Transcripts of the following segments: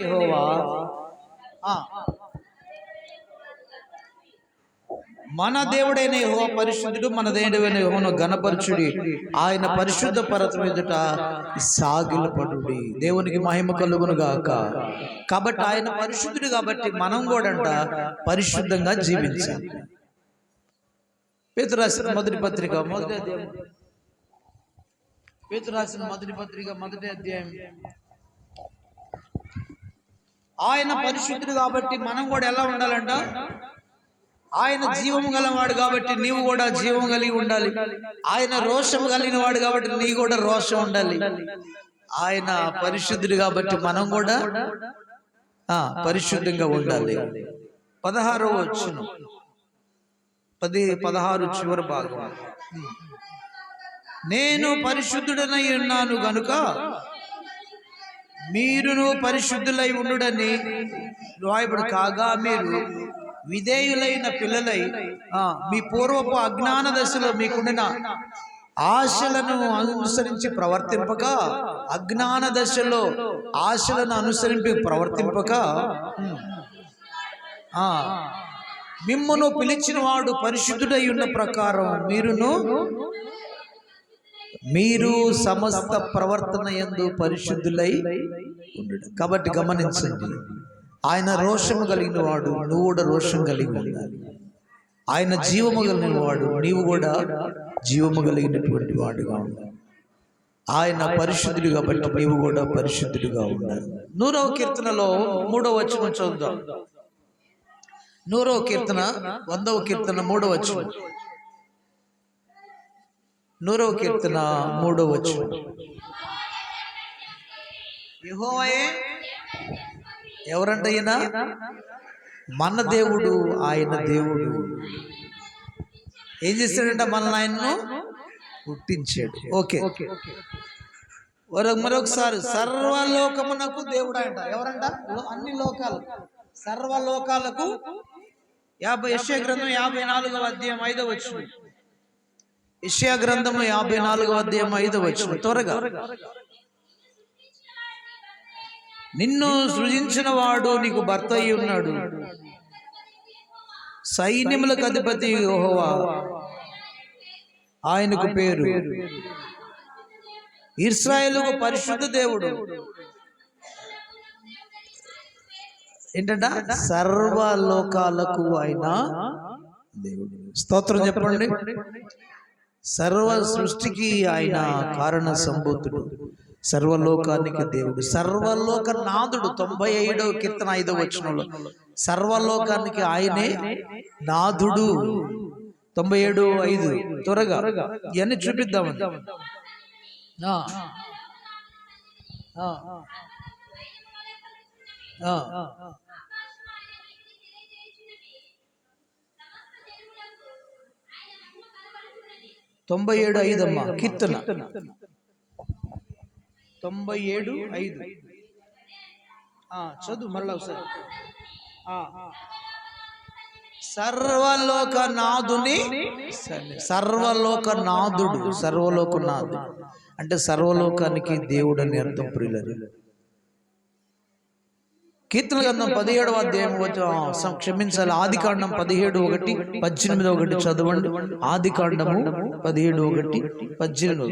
యెహోవా మన దేవుడైన యెహోవా పరిశుద్ధుడు, మన దేవుడైన యెహోవాను ఘనపరచుడి, ఆయన పరిశుద్ధ పర్వతం ఎదుట సాగిలపడుడి. దేవునికి మహిమ కలుగును గాక. కాబట్టి ఆయన పరిశుద్ధుడు కాబట్టి మనం కూడా పరిశుద్ధంగా జీవించాలి. పేతురు రాసిన మొదటి పత్రిక మొదటి అధ్యాయం, పేతురు రాసిన మొదటి పత్రిక మొదటి అధ్యాయం. ఆయన పరిశుద్ధుడు కాబట్టి మనం కూడా ఎలా ఉండాలంట? ఆయన జీవము గలవాడు కాబట్టి నీవు కూడా జీవము కలిగి ఉండాలి. ఆయన రోషము కలిగిన వాడు కాబట్టి నీ కూడా రోషం ఉండాలి. ఆయన పరిశుద్ధుడు కాబట్టి మనం కూడా పరిశుద్ధంగా ఉండాలి. 16వ వచనం 16 చివరి భాగం. నేను పరిశుద్ధుడనై ఉన్నాను గనుక మీరును పరిశుద్ధులై ఉండుడని రాయబడి కాగా, మీరు విధేయులైన పిల్లలై మీ పూర్వపు అజ్ఞాన దశలో మీకుండిన ఆశలను అనుసరించి ప్రవర్తింపక, అజ్ఞాన దశలో ఆశలను అనుసరించి ప్రవర్తింపక, మిమ్మును పిలిచిన వాడు పరిశుద్ధుడై ఉన్న ప్రకారం మీరు సమస్త ప్రవర్తన యందు పరిశుద్ధులై ఉండడం. కాబట్టి గమనించండి, ఆయన రోషము కలిగిన వాడు, నువ్వు కూడా రోషం కలిగి ఉండాలి. ఆయన జీవము కలిగిన వాడు, నీవు కూడా జీవము కలిగినటువంటి వాడుగా ఉండాలి. ఆయన పరిశుద్ధుడు కాబట్టి నీవు కూడా పరిశుద్ధుడిగా ఉండాలి. 100వ కీర్తనలో 3వ వచనం చూద్దాం. 100వ కీర్తన 100వ కీర్తన 3వ వచనం. 100వ కీర్తన 3వ వచనం. యెహోవాయే ఎవరంట? ఈయన మన దేవుడు. ఆయన దేవుడు ఏం చేశాడంట? మనల్ని ఆయన్ను పుట్టించాడు. ఓకే, మరొకసారి సర్వలోకమునకు దేవుడు అంట. ఎవరంట? అన్ని లోకాలు, సర్వలోకాలకు. యెషయా గ్రంథం 54వ అధ్యాయం 5వ వచనం. యెషయా గ్రంథము 54వ అధ్యాయం 5వ వచనం. త్వరగా. నిన్ను సృజించిన వాడు నీకు భర్త అయి ఉన్నాడు, సైన్యములకు అధిపతి యెహోవా ఆయనకు పేరు. ఇశ్రాయేలుకు పరిశుద్ధ దేవుడు. ఏంటంట? సర్వలోకాలకు ఆయన దేవుడు. స్తోత్రం చెప్పండి. సర్వ సృష్టికి ఆయన కారణ సంభూతుడు, సర్వలోకానికి దేవుడు, సర్వలోక నాథుడు. 97వ కీర్తన 5వ వచనంలో సర్వలోకానికి ఆయనే నాథుడు. 97:5. త్వరగా ఇవన్నీ చూపిద్దామని. 97:5 అమ్మా కీర్తన. 97:5 చదువు మళ్ళా ఒకసారి. సర్వలోక నాథుని, సర్వలోక నాథుడు, సర్వలోక నాథుడు అంటే సర్వలోకానికి దేవుడు అని అర్థం. ప్రియులారా, కీర్తన గ్రంథం 17వ అధ్యాయం క్షమించాలి, ఆదికాండం 17:1, 18:1 చదవండి. ఆదికాండము 17:1, 18.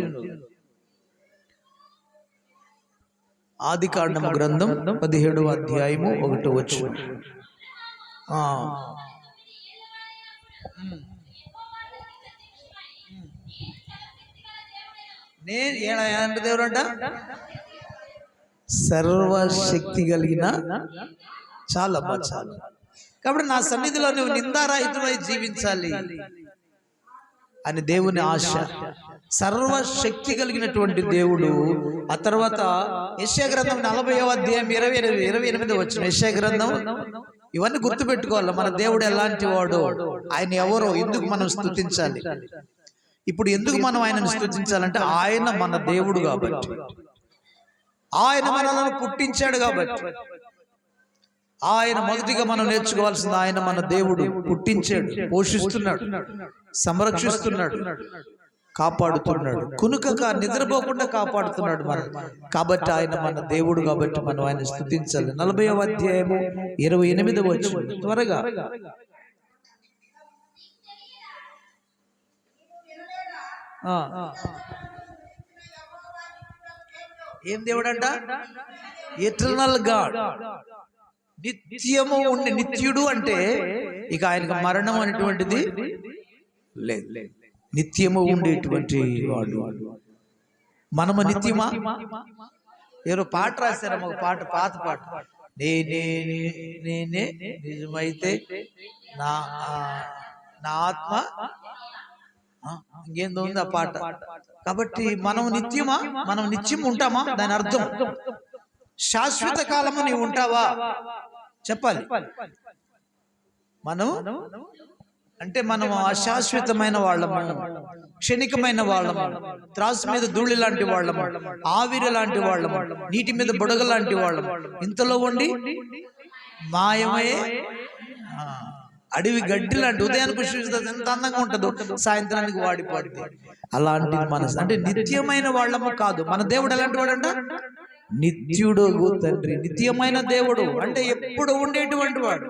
ఆదికాండము గ్రంథం 17వ అధ్యాయము 1వ వచనం. నేను దేవుడంట సర్వశక్తి కలిగిన. చాలా చాలా. కాబట్టి నా సన్నిధిలో నువ్వు నిందారహితుడై జీవించాలి అని దేవుని ఆశ. సర్వశక్తి కలిగినటువంటి దేవుడు. ఆ తర్వాత యెషయా గ్రంథం 40వ అధ్యాయం 28 వచ్చిన యెషయా గ్రంథం. ఇవన్నీ గుర్తు పెట్టుకోవాలి. మన దేవుడు ఎలాంటి వాడు, ఆయన ఎవరో, ఎందుకు మనం స్తుతించాలి. ఇప్పుడు ఎందుకు మనం ఆయనను స్తుతించాలంటే ఆయన మన దేవుడు కాబట్టి, ఆయన మనల్ని పుట్టించాడు కాబట్టి. ఆయన మొదటిగా మనం నేర్చుకోవాల్సింది, ఆయన మన దేవుడు, పుట్టించాడు, పోషిస్తున్నాడు, సంరక్షిస్తున్నాడు. కాపాడుతున్నాడు, కునుకక నిద్రపోకుండా కాపాడుతున్నాడు మనం. కాబట్టి ఆయన మన దేవుడు, కాబట్టి మనం ఆయన స్తుతించాలి. 40వ అధ్యాయము 28వ వచనం త్వరగా. ఏం దేవుడు అంట? ఎటర్నల్ గాడ్, నిత్యము ఉండి, నిత్యుడు అంటే ఇక ఆయనకు మరణం అనేటువంటిది లేదు, నిత్యము ఉండేటువంటి వాడు. మనము నిత్యమా? ఎవరో పాట రాశారు, ఒక పాట, పాత పాట, నేనే నేనే నిజమైతే నా నా ఆత్మ, ఇంకేందో ఉంది ఆ పాట. కాబట్టి మనం నిత్యమా? మనం నిత్యం ఉంటామా? దాని అర్థం శాశ్వత కాలము నీవు ఉంటావా చెప్పాలి. మనం అంటే మనం అశాశ్వతమైన వాళ్ళము, క్షణికమైన వాళ్ళము, త్రాసు మీద ధూళి లాంటి వాళ్ళము, ఆవిరి లాంటి వాళ్ళము, నీటి మీద బుడగ లాంటి వాళ్ళము, ఇంతలో ఉండి మాయమయ్యే అడవి గడ్డి లాంటి, ఉదయానికి పుష్పిస్తుంది ఎంత అందంగా ఉంటుందో సాయంత్రానికి వాడిపోద్ది. అలాంటి మనసు అంటే నిత్యమైన వాళ్ళము కాదు. మన దేవుడు ఎలాంటి వాడు అంట? నిత్యుడు తండ్రి, నిత్యమైన దేవుడు అంటే ఎప్పుడు ఉండేటువంటి వాడు.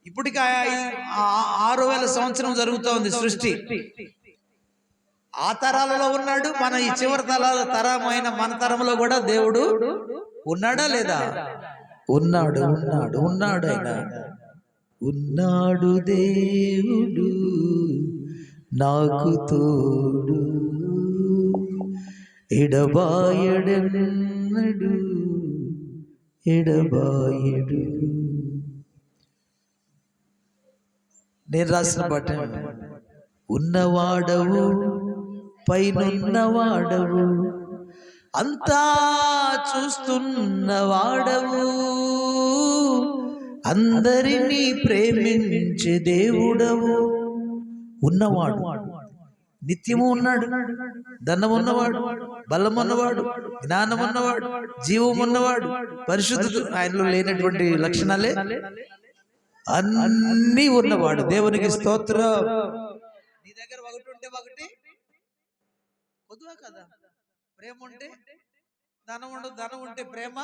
ఇప్పటికి 6000 సంవత్సరం జరుగుతోంది సృష్టి. ఆ తరాలలో ఉన్నాడు, మన ఈ చివరి తరమైన మన తరంలో కూడా దేవుడు ఉన్నాడా లేదా? ఉన్నాడు, ఉన్నాడు, ఉన్నాడు. ఆయన ఉన్నాడు, దేవుడు నాకు తోడు, ఎడబాయడన్నడు ఎడబాయడు. నేను రాసిన పాట, ఉన్నవాడవు పైనున్నవాడవు, అంతా చూస్తున్నవాడవు, అందరినీ ప్రేమించే దేవుడవు. ఉన్నవాడు, నిత్యము ఉన్నాడు, ధనం ఉన్నవాడు, బలం ఉన్నవాడు, జ్ఞానం ఉన్నవాడు, జీవం ఉన్నవాడు, పరిశుద్ధుడు, ఆయనలో లేనటువంటి లక్షణాలే అన్నీ ఉన్నవాడు. దేవునికి స్తోత్రం. నీ దగ్గర ఒకటి ఉంటే ఒకటి కొద్దువా కదా? ప్రేమ ఉంటే ధనం ఉండదు, ధనం ఉంటే ప్రేమ,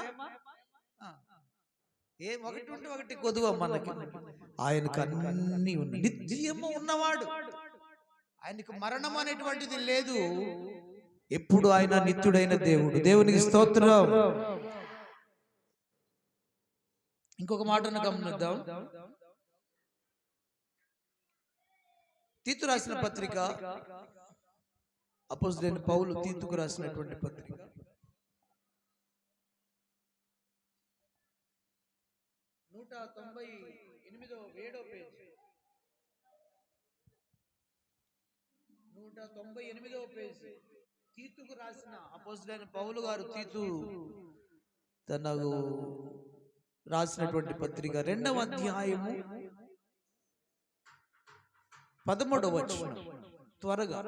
ఒకటి ఉంటే ఒకటి కొద్దువా మనకి. ఆయనకు అన్నీ ఉన్నాయి, నిత్యము ఉన్నవాడు, ఆయనకు మరణం అనేటువంటిది లేదు. ఎప్పుడు ఆయన నిత్యుడైన దేవుడు. దేవునికి స్తోత్రం. ఇంకొక మాటను గమనిద్దాం. తీతు రాసిన పత్రిక, అపోస్తలుడైన పౌలు తీతుకు రాసినటువంటి పత్రిక, 198వ పేజీ, 198వ పేజీ, తీతుకు రాసిన అపోస్తలుడైన పౌలు గారు తీతు తనకు రాసినటువంటి పత్రిక 2వ అధ్యాయము 13వ వచనం త్వరగా.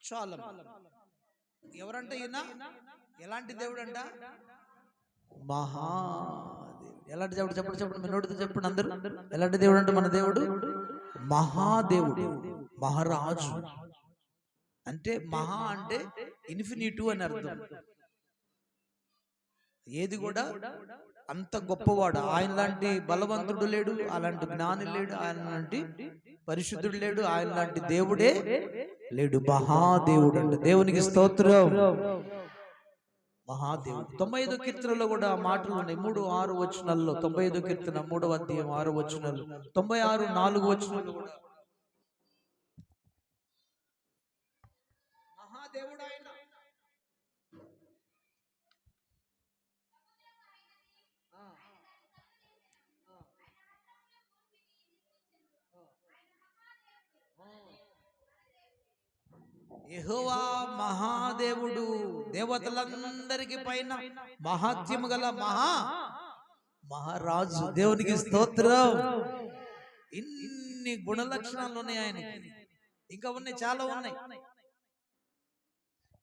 చాలా ఎవరంట ఈయన? ఎలాంటి దేవుడు అంట? మహాదేవుడు. ఎలాంటి దేవుడు? చెప్పండి చెప్పండి, మీ నోటితో చెప్పండి అందరూ. ఎలాంటి దేవుడు అంటే మన దేవుడు? మహాదేవుడు, మహారాజు. అంటే మహా అంటే ఇన్ఫినిటీ అని అర్థం. ఏది కూడా అంత గొప్పవాడు. ఆయన లాంటి బలవంతుడు లేడు, అలాంటి జ్ఞాని లేడు, ఆయన లాంటి పరిశుద్ధుడు లేడు, ఆయన లాంటి దేవుడే లేడు. మహాదేవుడు అంటే దేవునికి స్తోత్రం. మహాదేవుడు. 95వ కీర్తనలో కూడా మాటలు ఉన్నాయి, 3-6 వచనాల్లో. 95వ కీర్తన 3వ అధ్యాయం 6 వచనాలు, 96 4 వచనాలు కూడా మహాదేవుడు ఆయన. యెహోవా మహాదేవుడు, దేవతలందరికి పైన మహాత్యము గల మహారాజు. దేవునికి స్తోత్రం. ఇన్ని గుణ లక్షణాలు ఉన్నాయి ఆయనకి, ఇంకా ఉన్నాయి, చాలా ఉన్నాయి.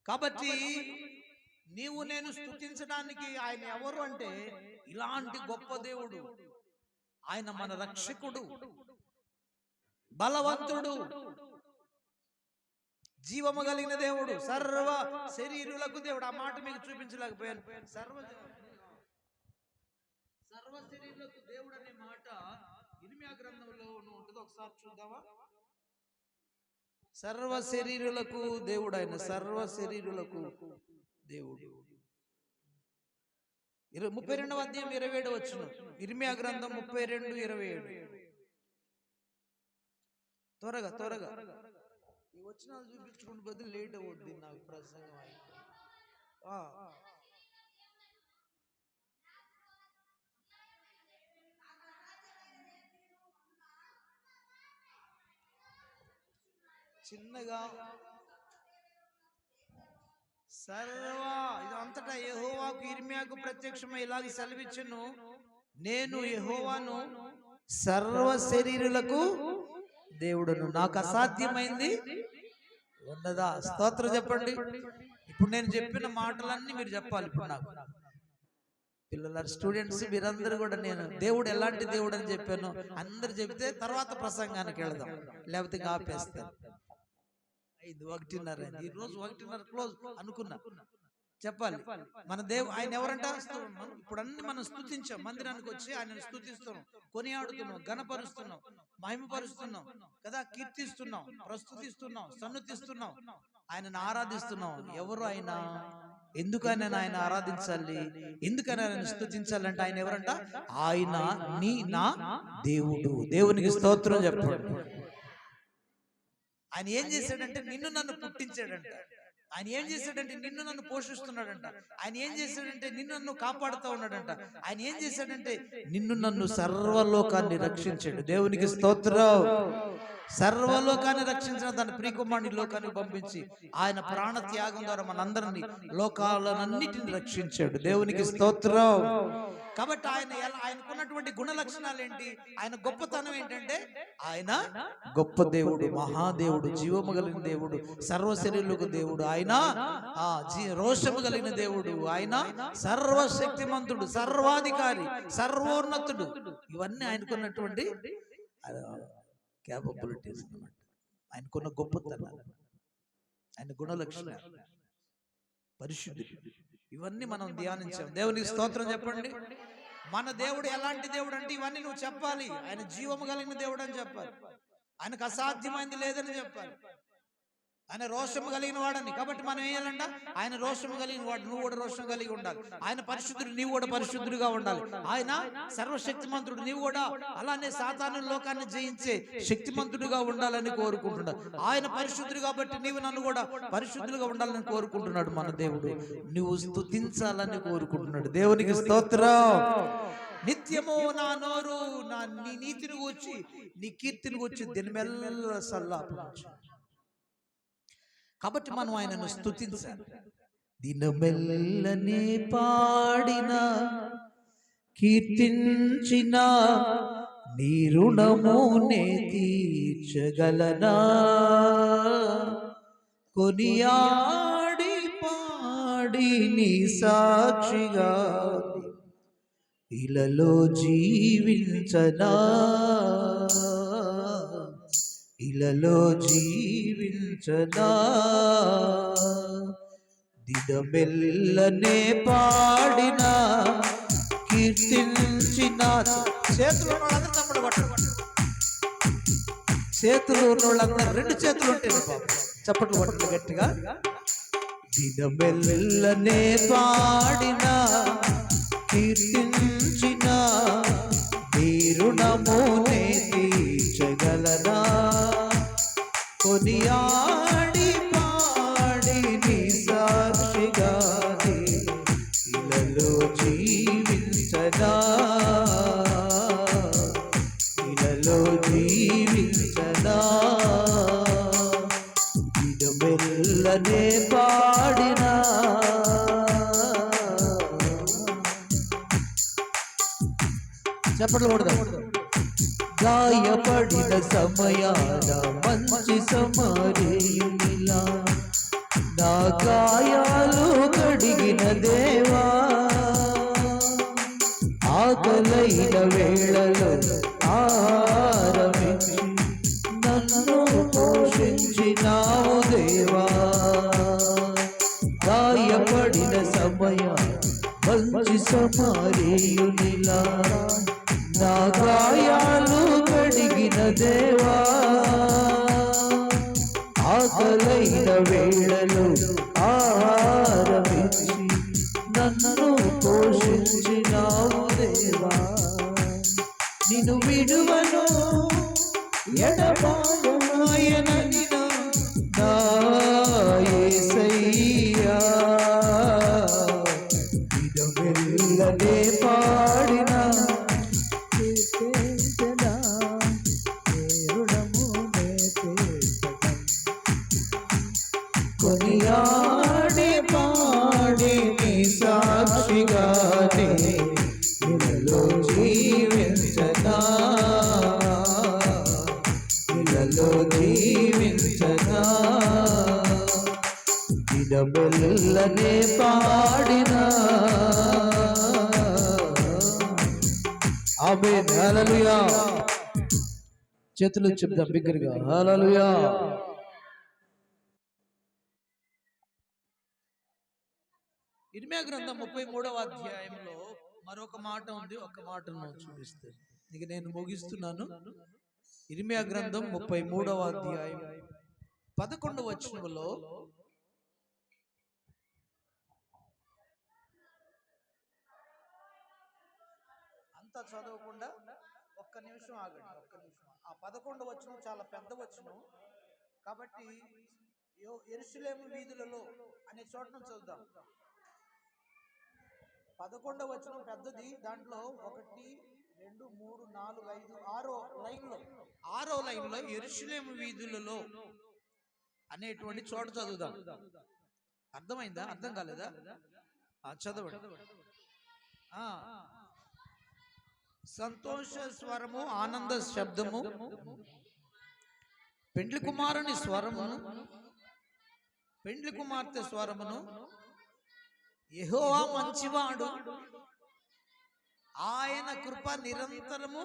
కాబట్టి నీవు నేను స్తుతించడానికి ఆయన ఎవరు అంటే, ఇలాంటి గొప్ప దేవుడు ఆయన, మన రక్షకుడు, బలవంతుడు, జీవము కలిగిన దేవుడు, సర్వ శరీరులకు దేవుడు. ఆ మాట మీకు చూపించలేకపోయాను. సర్వ శరీరులకు దేవుడు అనే మాట ఇర్మీయా గ్రంథంలో ఉంటుంది, ఒకసారి చూద్దామా? సర్వ శరీరులకు దేవుడు ఆయన, సర్వ శరీరులకు దేవుడు. 32వ అధ్యాయం 27వ వచనం, ఇర్మీయా గ్రంథం 32:27. త్వరగా ఈ వచనాలు చూపించుకుంటూ బదులు లేట్ అవుద్ది నాకు ప్రసంగం. చిన్నగా ఇదంతటా యెహోవాకు ఇర్మీయాకు ప్రత్యక్షమై ఇలాగ సెలవిచ్చును, నేను యెహోవాను, సర్వ శరీరులకు దేవుడును, నాకు అసాధ్యమైంది ఉన్నదా? స్తోత్రం చెప్పండి. ఇప్పుడు నేను చెప్పిన మాటలన్నీ మీరు చెప్పాలి. ఇప్పుడు నాకు పిల్లల స్టూడెంట్స్ మీరందరూ కూడా, నేను దేవుడు ఎలాంటి దేవుడు అని చెప్పాను అందరు చెబితే తర్వాత ప్రసంగానికి వెళదాం, లేకపోతే ఆపేస్తాను. 1:30 ఈ రోజు 1:30 క్లోజ్ అనుకున్నా. చెప్పాలి మన ఆయన ఎవరంట? ఇప్పుడు అన్ని మనం స్తుతించాం, మందిరానికి వచ్చి ఆయనను స్తుతిస్తున్నాం, కొనియాడుతున్నాం, గణపరుస్తున్నాం, మహిమపరుస్తున్నాం కదా, కీర్తిస్తున్నాం, ప్రస్తుతిస్తున్నాం, సన్నుతిస్తున్నాం, ఆయనను ఆరాధిస్తున్నాం. ఎవరు ఆయన? ఎందుకని ఆయన ఆరాధించాలి, ఎందుకని ఆయన స్తుతించాలంటే ఆయన ఎవరంట? ఆయన నా దేవుడు. దేవునికి స్తోత్రం చెప్పండి. ఆయన ఏం చేశాడంటే నిన్ను నన్ను పుట్టించాడంట. ఆయన ఏం చేశాడంటే నిన్ను నన్ను పోషిస్తున్నాడంట. ఆయన ఏం చేశాడంటే నిన్ను నన్ను కాపాడుతూ ఉన్నాడంట. ఆయన ఏం చేశాడంటే నిన్ను నన్ను సర్వలోకాన్ని రక్షించాడు. దేవునికి స్తోత్రం. సర్వలోకాన్ని రక్షించిన తన ప్రియకుమారుని లోకానికి పంపించి ఆయన ప్రాణ త్యాగం ద్వారా మనందరినీ, లోకాలన్నిటిని రక్షించాడు. దేవునికి స్తోత్రం. కాబట్టి ఆయనకున్నటువంటి గుణ లక్షణాలు ఏంటి? ఆయన గొప్పతనం ఏంటంటే ఆయన గొప్ప దేవుడు, మహాదేవుడు, జీవము కలిగిన దేవుడు, సర్వశరీరులకు దేవుడు, ఆయన రోషము కలిగిన దేవుడు, ఆయన సర్వశక్తిమంతుడు, సర్వాధికారి, సర్వోన్నతుడు. ఇవన్నీ ఆయనకున్నటువంటి క్యాపబిలిటీస్ అన్నమాట. ఆయనకున్న గొప్పతనం, ఆయన గుణ లక్షణాలు, పరిశుద్ధి, ఇవన్నీ మనం ధ్యానించాం. దేవునికి స్తోత్రం చెప్పండి. మన దేవుడు ఎలాంటి దేవుడు అంటే ఇవన్నీ నువ్వు చెప్పాలి. ఆయన జీవము కలిగిన దేవుడు అని చెప్పాలి, ఆయనకు అసాధ్యమైంది లేదని చెప్పాలి, ఆయన రోషము కలిగిన వాడని. కాబట్టి మనం ఏం చేయాలంట? ఆయన రోషము కలిగిన వాడు, నువ్వు కూడా రోషం కలిగి ఉండాలి. ఆయన పరిశుద్ధుడు, నీవు కూడా పరిశుద్ధుడిగా ఉండాలి. ఆయన సర్వశక్తిమంతుడు, నీవు కూడా అలానే సాతాను లోకాన్ని జయించే శక్తిమంతుడిగా ఉండాలని కోరుకుంటున్నాడు. ఆయన పరిశుద్ధుడు కాబట్టి నీవు నన్ను కూడా పరిశుద్ధులుగా ఉండాలని కోరుకుంటున్నాడు మన దేవుడు. నువ్వు స్తుతించాలని కోరుకుంటున్నాడు. దేవునికి స్తోత్రం. నిత్యము నా నోరు నీ నీతిని గూర్చి, నీ కీర్తిని గూర్చి దినమెల్ల సల్లాపించు. కాబట్టి మనం ఆయనను స్తుతించాలి. దినమెల్లనే పాడిన, కీర్తించిన, నీ రుణమునే తీర్చగలనా, కొనియాడి పాడి నీ సాక్షిగా ఇలలో జీవించనా, ఇలలో జీవించనా, దినమెల్లనే పాడిన, కీర్తించిన. చేతులు ఉన్నోళ్ళందరూ తమ్ముడు పట్టండి. చేతులు ఉన్నోళ్ళందరూ రెండు చేతులు ఉంటాయి బాబు, చప్పట్లు పట్టండి గట్టిగా. దినమెల్లనే పాడిన, కీర్తించిన, నీ రుణమునే తీర్చగలనా, కొనియాడి పాడి నీ సాక్షిగా ఇలలో జీవించనా, ఇలలో జీవించనా, దినమెల్లనే పాడినా. చెప్పట్లు కొడదాం. గాయపడిన సమయాన మంచి సమరయునిలా నా గాయాలు కడిగిన దేవా, ఆకలైన వేళలో ఆహారమిచ్చి నన్ను పోషించినావు దేవా. గాయపడిన సమయాన మంచి సమరయునిలా నా గాయాలు కడిగిన దేవా, ఆకలైన వేళలో ఆహారమిచ్చి నన్ను పోషించినావు దేవా. నిన్ను విడువను ఎడబాయనని నా యేసయ్యా, విడవెల్లనే పాడిన కొనియాడి పాడి నీ సాక్షిగానే ఇలలో జీవించనా, ఇలలో జీవించనా, ఇడబెల్లనే పాడిన. ఆమేన్. హల్లెలూయా. చేతులు చెప్దాం బిగ్గరగా, హల్లెలూయా. ఇర్మియా గ్రంథం 33వ అధ్యాయంలో మరొక మాట ఉంది. ఒక మాటను చూపిస్తాను. ఇక నేను ముగిస్తున్నాను. ఇర్మియా గ్రంథం 33వ అధ్యాయం 11వ వచనంలో అంతా చదవకుండా ఒక్క నిమిషం ఆగండి, ఒక్క నిమిషం. ఆ 11వ వచనం చాలా పెద్ద వచనం కాబట్టి యెరూషలేము వీధులలో అనే చోట నుంచి చదువుదాం. 11వ వచనం పెద్దది. దాంట్లో 1 2 3 4 5 6వ లైన్లో యెరూషలేము వీధులలో అనేటువంటి చోట చదువుదాం. అర్థమైందా? అర్థం కాలేదా? చదవండి. సంతోష స్వరము, ఆనంద శబ్దము, పెండ్లి కుమారుని స్వరమును, పెండ్లి కుమార్తె స్వరమును, యెహోవా మంచివాడు, ఆయన కృప నిరంతరము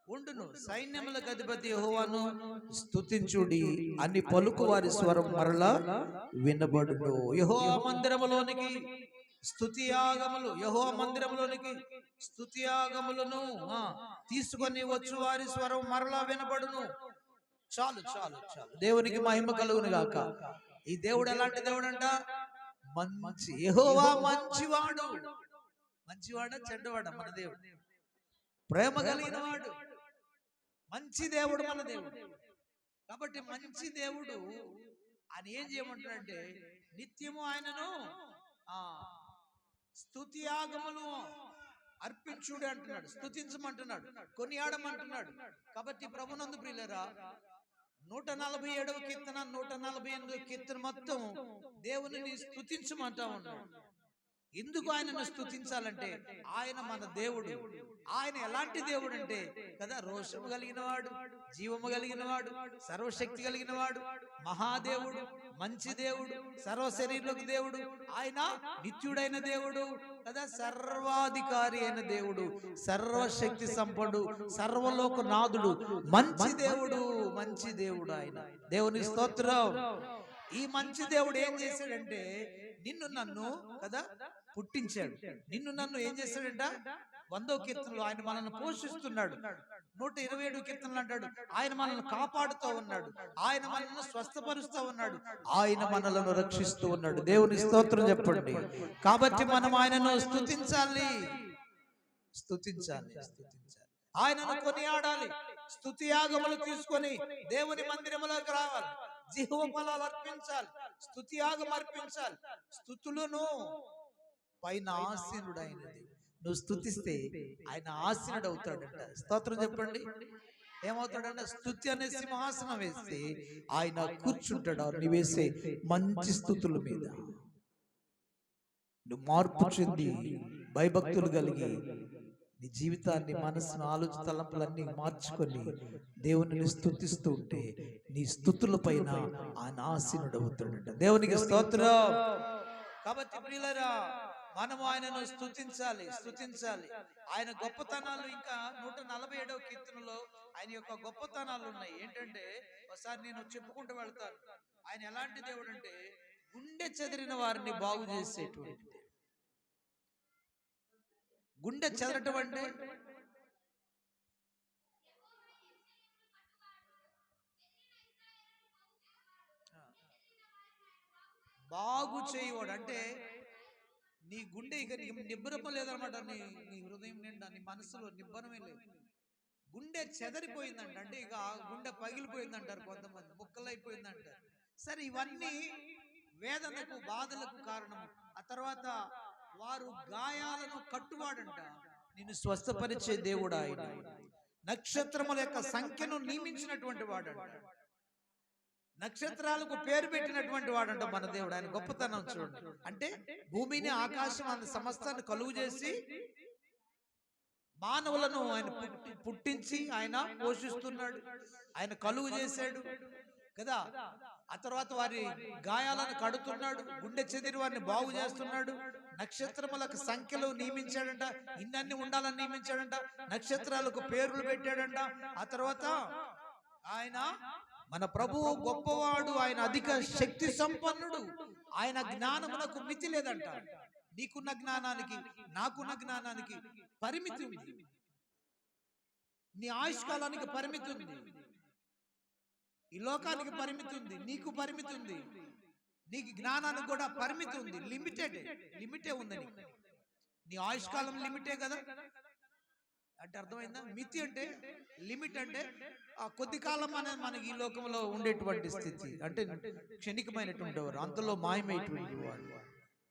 ఉండును, సైన్యములకు అధిపతి యెహోవాను స్తుతించుడి అని పలుకు వారి స్వరం మరలా వినబడును. యెహోవా మందిరములోనికి స్తుతియాగములు, యెహోవా మందిరములోనికి స్తుతియాగములను తీసుకొని వచ్చు వారి స్వరం మరలా వినబడును. చాలు చాలు చాలు. దేవునికి మహిమ కలుగును గాక. ఈ దేవుడు ఎలాంటి దేవుడు అంట? మంచి. యెహోవా మంచివాడు. మంచివాడా చెడ్డవాడా? మన దేవుడు ప్రేమ కలిగిన వాడు, మంచి దేవుడు మన దేవుడు. కాబట్టి మంచి దేవుడు ఆయన ఏం చేయమంటాడంటే నిత్యము ఆయనను స్తుతియాగములు అర్పించుడు అంటున్నాడు, స్తుతించమంటున్నాడు, కొనియాడమంటున్నాడు. కాబట్టి ప్రభునందు ప్రియులారా 147వ కీర్తన 148వ కీర్తన మొత్తం దేవునిని స్తుతించమంటా ఉన్నాడు. ఎందుకు ఆయనను స్తుతించాలంటే ఆయన మన దేవుడు. ఆయన ఎలాంటి దేవుడు అంటే కదా, రోషము కలిగిన వాడు, జీవము కలిగిన వాడు, సర్వశక్తి కలిగిన వాడు, మహాదేవుడు, మంచి దేవుడు, సర్వ శరీరులకు దేవుడు, ఆయన నిత్యుడైన దేవుడు కదా, సర్వాధికారి అయిన దేవుడు, సర్వశక్తి సంపన్నుడు, సర్వలోక నాథుడు, మంచి దేవుడు. మంచి దేవుడు ఆయన. దేవుని స్తోత్రం. ఈ మంచి దేవుడు ఏం చేశాడంటే నిన్ను నన్ను కదా పుట్టించాడు. నిన్ను నన్ను ఏం చేశాడంట? 100వ కీర్తనలో ఆయన మనల్ని పోషిస్తున్నాడు. 127వ కీర్తనలు అంటాడు ఆయన మనల్ని కాపాడుతూ ఉన్నాడు, ఆయన మనల్ని స్వస్థపరుస్తూ ఉన్నాడు, ఆయన మనలను రక్షిస్తూ ఉన్నాడు. దేవుని స్తోత్రం చెప్పండి. కాబట్టి మనం ఆయనను స్తుతించాలి, స్తుతించాలి, స్తుతించాలి. ఆయనను కొనియాడాలి. స్తుతి యాగములు తీసుకొని దేవుని మందిరములోకి రావాలి, జీవ ఫలాలు అర్పించాలి, స్తుతి యాగం అర్పించాలి. స్తుతులను పైన ఆసీనుడైనది నువ్వు స్తుతిస్తే ఆయన ఆసీనుడు అవుతాడంట. స్తోత్రం చెప్పండి. ఏమవుతాడంట? స్తుతి అనే సింహాసనం వేస్తే ఆయన కూర్చుంటాడు. నీ వేసే మంచి స్తుతుల మీద నువ్వు మార్పు చెంది భయభక్తులు కలిగి నీ జీవితాన్ని, మనసును, ఆలోచన, తలంపులన్నీ మార్చుకొని దేవుని స్తుతిస్తూ ఉంటే నీ స్తుతుల పైన ఆయన ఆసీనుడవుతాడంట. దేవునికి స్తోత్రం. కాబట్టి ప్రియులారా, మనము ఆయనను స్తుతించాలి. ఆయన గొప్పతనాలు ఇంకా 147వ కీర్తనలో ఆయన యొక్క గొప్పతనాలు ఉన్నాయి. ఏంటంటే ఒకసారి నేను చెప్పుకుంటూ వెళ్తాను. ఆయన ఎలాంటి దేవుడు అంటే గుండె చెదిరిన వారిని బాగు చేసేటువంటి. గుండె చెదరటం అంటే బాగు చేయవాడు. అంటే నీ గుండె ఇక నిబ్బరము లేదనమాట. నీ హృదయం నిండా, నీ మనసులో నిబ్బరమే లేదు. గుండె చెదరిపోయిందంట. అంటే ఇక గుండె పగిలిపోయిందంటారు కొంతమంది, ముక్కలైపోయిందంటారు. సరే, ఇవన్నీ వేదనకు, బాధలకు కారణము. ఆ తర్వాత వారు గాయాలను కట్టువాడంట. నిన్ను స్వస్థపరిచే దేవుడు ఆయన. నక్షత్రముల యొక్క సంఖ్యను నియమించినటువంటి వాడంట. నక్షత్రాలకు పేరు పెట్టినటువంటి వాడంట మన దేవుడు. ఆయన గొప్పతనం చూడండి. అంటే భూమిని, ఆకాశం, అంత సమస్తాన్ని కలుగు చేసి మానవులను ఆయన పుట్టించి ఆయన పోషిస్తున్నాడు. ఆయన కలుగు చేశాడు కదా. ఆ తర్వాత వారి గాయాలను కడుతున్నాడు. గుండె చెదిరి వారిని బాగు చేస్తున్నాడు. నక్షత్రములకు సంఖ్యలో నియమించాడంట. ఇన్నన్ని ఉండాలని నియమించాడంట. నక్షత్రాలకు పేర్లు పెట్టాడంట. ఆ తర్వాత ఆయన మన ప్రభువు గొప్పవాడు. ఆయన అధిక శక్తి సంపన్నుడు. ఆయన జ్ఞానమునకు మితి లేదంట. నీకున్న జ్ఞానానికి, నాకున్న జ్ఞానానికి పరిమితి ఉంది. నీ ఆయుష్కాలానికి పరిమితి ఉంది. ఈ లోకానికి పరిమితి ఉంది. నీకు పరిమితి ఉంది. నీకు జ్ఞానానికి కూడా పరిమితి ఉంది. లిమిటే ఉంది నీకు. నీ ఆయుష్కాలం లిమిటే కదా. అంటే అర్థమైందా? మితి అంటే, లిమిట్ అంటే కొద్ది కాలం అనేది మనకి ఈ లోకంలో ఉండేటువంటి స్థితి. అంటే క్షణికమైనటువంటి వారు, అంతలో మాయమైనటువంటి వాడు.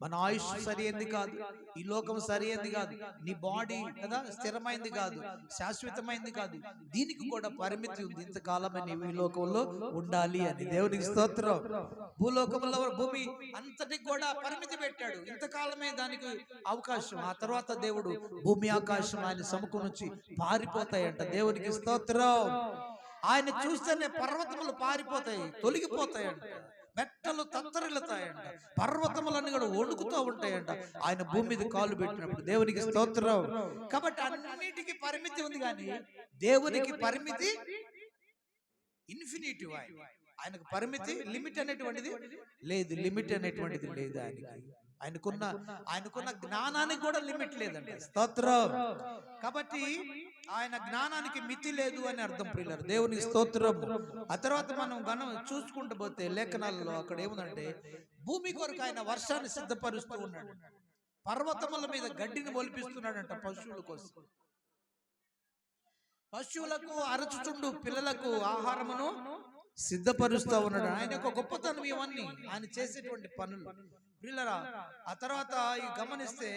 మన ఆయుష్ సరైనది కాదు. ఈ లోకం సరైనది కాదు. నీ బాడీ కదా స్థిరమైంది కాదు, శాశ్వతమైంది కాదు. దీనికి కూడా పరిమితి ఉంది. ఇంతకాలమే నీవు ఈ లోకంలో ఉండాలి అని. దేవునికి స్తోత్రం. భూలోకంలో, భూమి అంతటికి కూడా పరిమితి పెట్టాడు. ఇంతకాలమే దానికి అవకాశం. ఆ తర్వాత దేవుడు భూమి, ఆకాశం ఆయన సముఖం నుంచి పారిపోతాయంట. దేవునికి స్తోత్రం. ఆయన చూస్తేనే పర్వతములు పారిపోతాయి, తొలగిపోతాయంట. మెట్టలు తత్తరిల్లుతాయంట. పర్వతములన్నీ కూడా వణుకుతూ ఉంటాయంట ఆయన భూమి మీద కాలు పెట్టినప్పుడు. దేవునికి స్తోత్రం. కాబట్టి అన్నిటికీ పరిమితి ఉంది, కానీ దేవునికి పరిమితి ఇన్ఫినిటీ. ఆయనకు పరిమితి, లిమిట్ అనేటువంటిది లేదు. లిమిట్ అనేటువంటిది లేదు ఆయనకి. ఆయనకున్న జ్ఞానానికి కూడా లిమిట్ లేదండి. స్తోత్రం. కాబట్టి ఆయన జ్ఞానానికి మితి లేదు అని అర్థం ప్రియులారా. దేవునికి స్తోత్రం. ఆ తర్వాత మనం చూసుకుంటూ పోతే లేఖనాలలో అక్కడ ఏముందంటే, భూమి కొరకు ఆయన వర్షాన్ని సిద్ధపరుస్తూ ఉన్నాడు. పర్వతముల మీద గడ్డిని మొలిపిస్తున్నాడంట పశువుల కోసం. పశువులకు అరచుచుండు పిల్లలకు ఆహారమును సిద్ధపరుస్తూ ఉన్నాడు. ఆయన యొక్క గొప్పతనం ఇవన్నీ, ఆయన చేసేటువంటి పనులు ప్రియులారా. ఆ తర్వాత గమనిస్తే,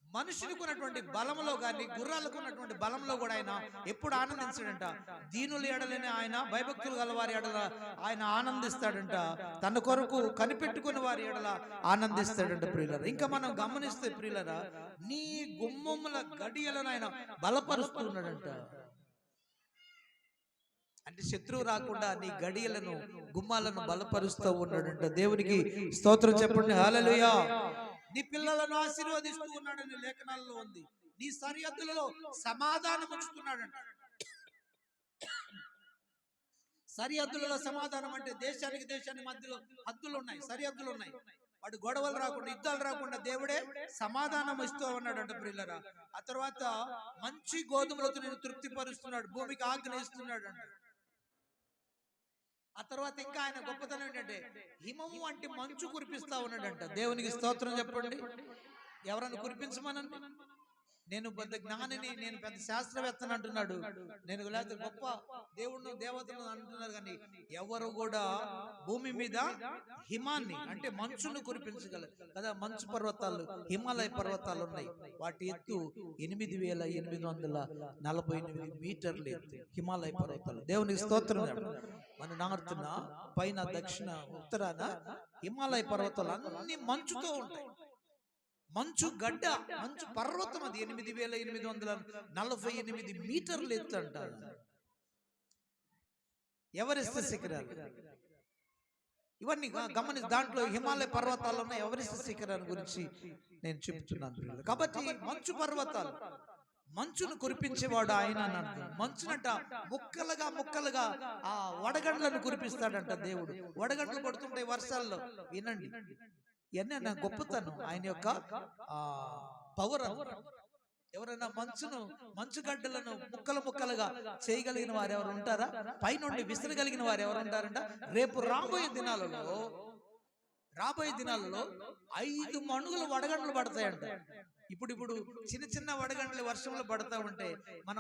మనుషులకు ఉన్నటువంటి బలంలో కానీ, గుర్రాలకు ఉన్నటువంటి బలంలో కూడా ఆయన ఎప్పుడు ఆనందించాడంట. దీనుల ఎడలని ఆయన, భయభక్తులు గల వారి ఎడల ఆయన ఆనందిస్తాడంట. తన కొరకు కనిపెట్టుకుని వారి ఎడల ఆనందిస్తాడంట ప్రియులరా. ఇంకా మనం గమనిస్తే ప్రియులరా, నీ గుమ్మముల గడియలను ఆయన బలపరుస్తున్నాడంట. అంటే శత్రువు రాకుండా నీ గడియలను, గుమ్మాలను బలపరుస్తూ ఉన్నాడంట. దేవునికి స్తోత్రం చెప్పండి. హల్లెలూయా. నీ పిల్లలను ఆశీర్వదిస్తూ ఉన్నాడని లేఖనాల్లో ఉంది. నీ సరిహద్దులలో సమాధానం ఉంచుతున్నాడంట. సరిహద్దులలో సమాధానం అంటే దేశానికి మధ్యలో హద్దులు ఉన్నాయి, సరిహద్దులు ఉన్నాయి. వాడు గొడవలు రాకుండా, యుద్ధాలు రాకుండా దేవుడే సమాధానం ఇస్తూ ఉన్నాడంట ప్రియులరా. ఆ తర్వాత మంచి గోధుమలతో నేను తృప్తిపరుస్తున్నాడు, భూమికి ఆజ్ఞ ఇస్తున్నాడు అంట. ఆ తర్వాత ఇంకా ఆయన గొప్పతనం ఏంటంటే, హిమము అంటే మంచు కురిపిస్తా ఉన్నాడంట. దేవునికి స్తోత్రం చెప్పండి. ఎవరన్నా కురిపించమనండి. నేను పెద్ద జ్ఞానిని, నేను పెద్ద శాస్త్రవేత్తని అంటున్నాడు, నేను లేకపోతే గొప్ప దేవుడు దేవతను అంటున్నారు, కానీ ఎవరు కూడా భూమి మీద హిమాన్ని అంటే మంచును కురిపించగలరు కదా. మంచు పర్వతాలు, హిమాలయ పర్వతాలు ఉన్నాయి. వాటి ఎత్తు 8,848 మీటర్లు ఎత్తు హిమాలయ పర్వతాలు. దేవునికి స్తోత్రం. మన నార్త్న, పైన, దక్షిణ, ఉత్తరాన హిమాలయ పర్వతాలు అన్ని మంచుతో ఉంటాయి. మంచు గడ్డ, మంచు పర్వతం, అది 8,848 మీటర్లు ఎత్తు అంటారు. ఎవరెస్ట్ శిఖరాలు ఇవన్నీ గమనించి, దాంట్లో హిమాలయ పర్వతాలు ఉన్న ఎవరెస్ట్ శిఖరాన్ని గురించి నేను చెప్తున్నాను. కాబట్టి మంచు పర్వతాలు, మంచును కురిపించేవాడు ఆయన అని అర్థం. మంచునట ముక్కలుగా ముక్కలుగా ఆ వడగండ్లను కురిపిస్తాడంట దేవుడు. వడగండ్లు పడుతుంటాయి వర్షాల్లో, వినండి. ఇవన్నీ నా గొప్పతనం, ఆయన యొక్క పవర్. ఎవరైనా మంచుగడ్డలను ముక్కలు ముక్కలుగా చేయగలిగిన వారు ఎవరు ఉంటారా? పైనుండి విసరగలిగిన వారు ఎవరు ఉంటారంట? రేపు రాబోయే దినాలలో 5 మణుగుల వడగండ్లు పడతాయంట. ఇప్పుడు చిన్న చిన్న వడగండ్లు వర్షంలో పడతా ఉంటే మన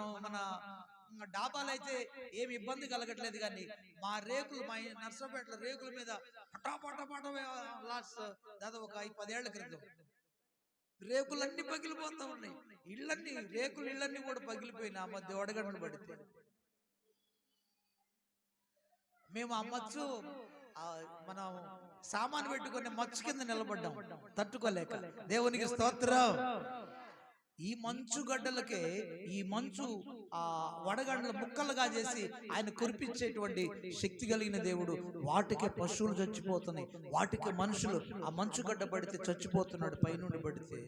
డాబాలు అయితే ఏమి ఇబ్బంది కలగట్లేదు, కానీ మా నర్సంపేటలో రేకుల మీద పటాపట లాస్ట్ దాదాపు ఒక 10 ఏళ్ల క్రితం రేకులన్నీ పగిలిపోతా ఉన్నాయి. ఇళ్ళన్నీ కూడా పగిలిపోయినా ఆ మధ్య వడగండ్లు పడితే. మేము ఆ మచ్చు మనం సామాను పెట్టుకునే మచ్చు కింద నిలబడ్డాం తట్టుకోలేక. దేవునికి స్తోత్రం. ఈ మంచు గడ్డలకే, ఈ మంచు వడగండ్ల ముక్కలుగా చేసి ఆయన కురిపించేటువంటి శక్తి కలిగిన దేవుడు. వాటికే పశువులు చచ్చిపోతున్నాయి, వాటికి మనుషులు ఆ మంచు గడ్డ పడితే చచ్చిపోతున్నాడు. పైనుండి పడితే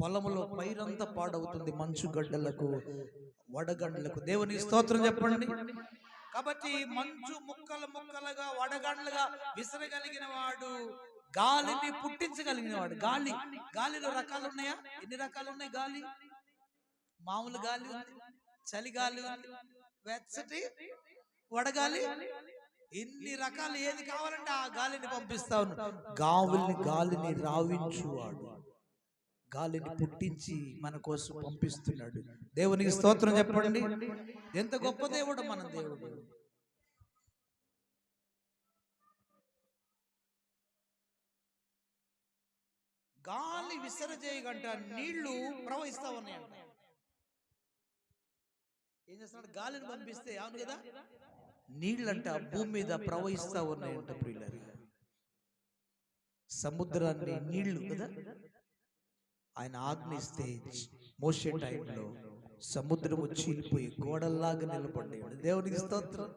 పొలములో పైరంతా పాడవుతుంది మంచు గడ్డలకు, వడగండ్లకు. దేవునికి స్తోత్రం చెప్పండి. కాబట్టి మంచు ముక్కలుగా వడగండ్లుగా విసరగలిగిన వాడు, గాలిని పుట్టించగలిగిన వాడు. గాలిలో రకాలు ఉన్నాయా? ఎన్ని రకాలు ఉన్నాయి? గాలి మామూలు గాలి ఉంది, చలి గాలి ఉంది, వెచ్చటి వడగాలి, ఎన్ని రకాలు. ఏది కావాలంటే ఆ గాలిని పంపిస్తా ఉన్నాడు. గాలిని రావించువాడు, గాలిని పుట్టించి మన కోసం పంపిస్తున్నాడు. దేవునికి స్తోత్రం చెప్పండి. ఎంత గొప్ప దేవుడు మన దేవుడు. గాలి విసరజేయగంట నీళ్లు ప్రవహిస్తా ఉన్నాయంట. ఏం చేస్తున్నాడు? గాలిని పంపిస్తే, అవును కదా, నీళ్ళంట భూమి మీద ప్రవహిస్తా ఉన్నాయంట. ప్రియులారా, సముద్రాన్ని నీళ్లు కదా ఆయన ఆజ్ఞిస్తే మోషే టైంలో సముద్రము చీలిపోయి గోడల్లాగా నిలబడ్డాడు. దేవునికి స్తోత్రం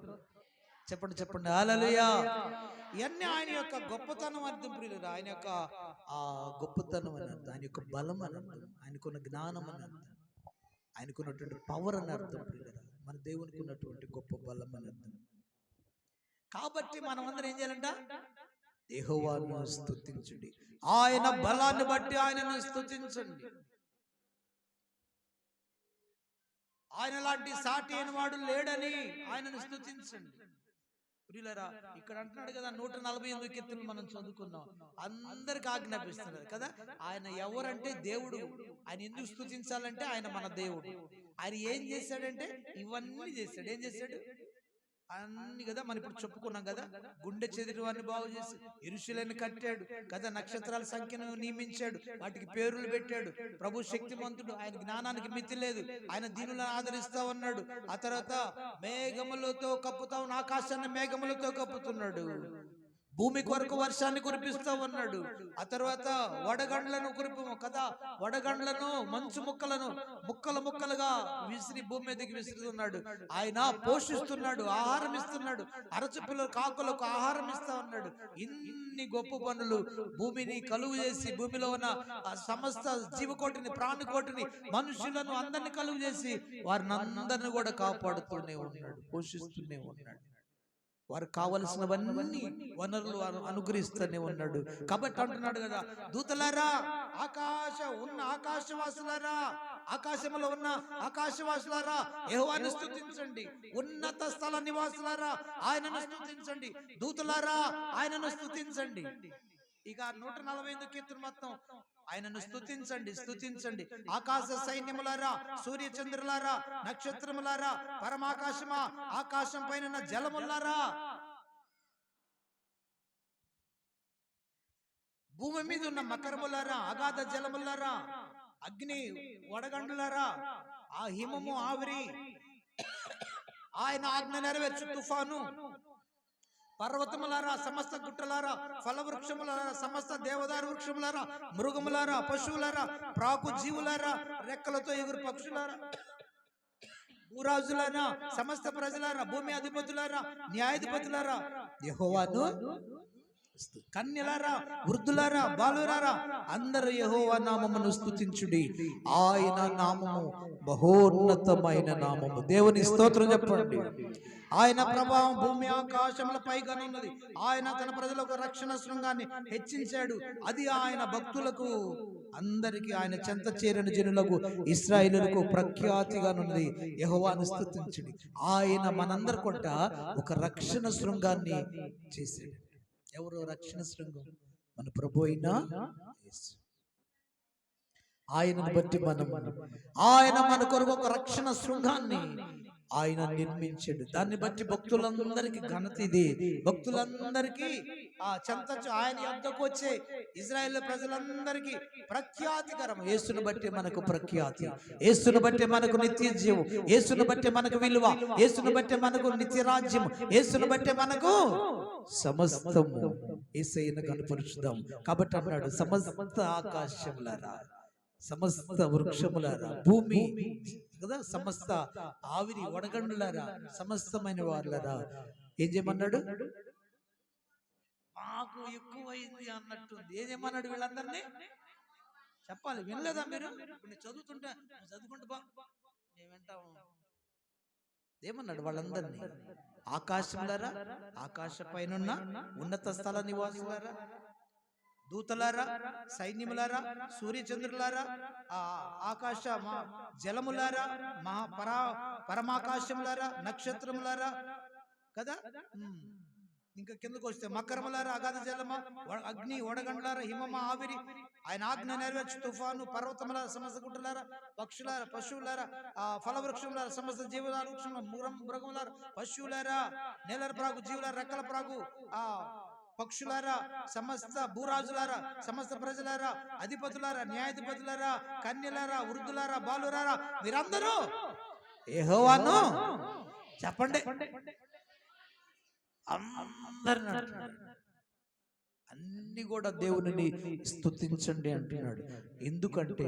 చెప్పండి హల్లెలూయా. ఇవన్నీ ఆయన యొక్క గొప్పతనం అర్థం ప్రియులారా. ఆయన యొక్క గొప్పతనం అని అర్థం, ఆయన యొక్క బలం అని అర్థం, ఆయనకున్న జ్ఞానం అని అర్థం, ఆయనకున్నటువంటి పవర్ అని అర్థం ప్రియులారా. మన దేవునికి ఉన్నటువంటి గొప్ప బలం అని అర్థం. కాబట్టి మనం అందరం ఏం చేయాలంట? యెహోవాను స్తుతించండి, ఆయన బలాన్ని బట్టి ఆయనను స్తుతించండి. ఆయన లాంటి సాటి అయిన వాడు లేడని ఆయనను స్తుతించండి. ప్రియులారా, ఇక్కడ అంటున్నాడు కదా, 148 కీర్తనలు మనం చదువుకున్నాం. అందరికి ఆజ్ఞాపిస్తున్నారు కదా. ఆయన ఎవరంటే దేవుడు. ఆయన ఎందుకు స్తుతించాలంటే ఆయన మన దేవుడు. ఆయన ఏం చేశాడంటే ఇవన్నీ చేశాడు. ఏం చేశాడు? అన్ని కదా మనం ఇప్పుడు చెప్పుకున్నాం కదా. గుండె చెదిరి వారిని బాగు చేసి యెరూషలేమును కట్టాడు కదా. నక్షత్రాల సంఖ్యను నియమించాడు, వాటికి పేర్లు పెట్టాడు. ప్రభు శక్తిమంతుడు, ఆయన జ్ఞానానికి మితి లేదు. ఆయన దీనులను ఆదరిస్తా ఉన్నాడు. ఆ తర్వాత మేఘములతో కప్పుతా ఉన్న ఆకాశాన్ని మేఘములతో కప్పుతున్నాడు. భూమి కొరకు వర్షాన్ని కురిపిస్తా ఉన్నాడు. ఆ తర్వాత వడగండ్లను కదా, వడగండ్లను మంచు ముక్కలుగా విసిరి భూమి మీదకి విసురుతున్నాడు. ఆయన పోషిస్తున్నాడు, ఆహారం ఇస్తున్నాడు. అరచుపిల్లలు కాకులకు ఆహారం ఇస్తా ఉన్నాడు. ఇన్ని గొప్ప పనులు భూమిని కలుగు చేసి, భూమిలో ఉన్న సమస్త జీవకోటిని, ప్రాణికోటిని, మనుషులను అందరిని కలుగు చేసి వారిని అందరిని కూడా కాపాడుతూనే ఉన్నాడు, పోషిస్తూనే ఉన్నాడు. వారికి కావలసినవన్నీ వనరులు అనుగ్రహిస్తూనే ఉన్నాడు. కాబట్టి అంటున్నాడు కదా, దూతలారా, ఆకాశవాసులారా, ఆకాశంలో ఉన్న ఆకాశవాసులారా యెహోవాను స్తుతించండి. ఉన్నత స్థల నివాసులారా ఆయనను స్తుతించండి. దూతలారా ఆయనను స్తుతించండి. ఇక 148 కీర్తన మొత్తం ఆయనను స్తుతించండి. ఆకాశ సైన్యములారా, సూర్యచంద్రులారా, నక్షత్రములారా, పరమాకాశమా, ఆకాశం పైన జలములారా, భూమి మీద ఉన్న మకరములారా, అగాధ జలములారా, అగ్ని వడగండ్లారా, ఆ హిమము ఆవిరి, ఆయన ఆజ్ఞ నెరవేర్చు తుఫాను, పర్వతములారా, సమస్త గుట్టలారా, ఫలవృక్షములారా, సమస్త దేవదారు వృక్షములారా, మృగములారా, పశువులారా, ప్రాకు జీవులారా, రెక్కలతో ఎగురు పక్షులారా, భూరాజులారా, సమస్త ప్రజలారా, భూమి అధిపతులారా, న్యాయాధిపతులారా, యెహోవాను కన్యలారా, వృద్ధులారా, బాలురారా, అందరూ యెహోవా నామమును స్తుతించుడి. ఆయన నామము బహోన్నతమైన నామము. దేవుని స్తోత్రం చెప్పండి. ఆయన ప్రభావం భూమి ఆకాశముల పైగానున్నది. ఆయన తన ప్రజలకు రక్షణ శృంగాన్ని హెచ్చించాడు. అది ఆయన భక్తులకు అందరికీ, ఆయన చెంత చేరని జనులకు ఇశ్రాయేలులకు ప్రఖ్యాతిగానున్నది. యెహోవాను స్తుతించుడి. ఆయన మనందరి కొట్ట ఒక రక్షణ శృంగాన్ని చేశాడు. ఎవరు రక్షణ శృంగం? మన ప్రభు అయిన యేసు. ఆయనను బట్టి ఆయన మన కొరకు ఒక రక్షణ శృంగాన్ని ఆయన నిర్మించాడు. దాన్ని బట్టి భక్తులందరికీ ఘనత ఇది. భక్తులందరికీ ఆ చెంత ఆయన యొద్దకు వచ్చే ఇశ్రాయేలు ప్రజలందరికీ ప్రఖ్యాతికరం. యేసును బట్టి మనకు ప్రఖ్యాతి, యేసును బట్టి మనకు నిత్య జీవం, యేసును బట్టి మనకు విలువ, యేసును బట్టి మనకు నిత్య రాజ్యం, యేసును బట్టి మనకు సమస్తము. యేసయ్యను కనపరుచుదాం. కాబట్టి అన్నాడు, సమస్త ఆకాశములారా, సమస్త వృక్షములారా, భూమి కదా, సమస్త ఆవిరి వడగండులారా, సమస్తమైన వారులారా ఏం చేయమన్నాడు? మాకు ఎక్కువైంది అన్నట్టుంది. ఏం చేయమన్నాడు? వీళ్ళందరినీ చెప్పాలి. వినలేదా మీరు? ఇప్పుడు నేను చదువుకుంటా బా నేను వింటాము. ఏమన్నాడు? వాళ్ళందరినీ ఆకాశములారా, ఆకాశ పైనున్న ఉన్నత స్థల నివాసులారా, దూతలారా, సైన్యములారా, సూర్యచంద్రులారా, ఆకాశ జలములారా, పరమాకాశములారా, నక్షత్రములారా కదా, ఇంకా కిందకు వస్తే మకరములారా, అగాధ జలమ, అగ్ని, వడగండ్లారా, హిమమ, ఆవిరి, ఆయన ఆజ్ఞ నెరవేర్చు తుఫాను, పర్వతములారా, సమస్త గుట్టలారా, పక్షులారా, పశువులారా, ఫలవృక్షములారా, సమస్త జీవదార వృక్షముల, మృగములారా, పశువులారా, నేలర ప్రాగు జీవులారా, రెక్కల ప్రాగు పక్షులారా, సమస్త భూరాజులారా, సమస్త ప్రజలారా, అధిపతులారా, న్యాయాధిపతులారా, కన్యలారా, వృద్ధులారా, బాలురారా, మీరందరూ యెహోవాను చెప్పండి. అన్ని కూడా దేవునిని స్తుతించండి అంటున్నాడు. ఎందుకంటే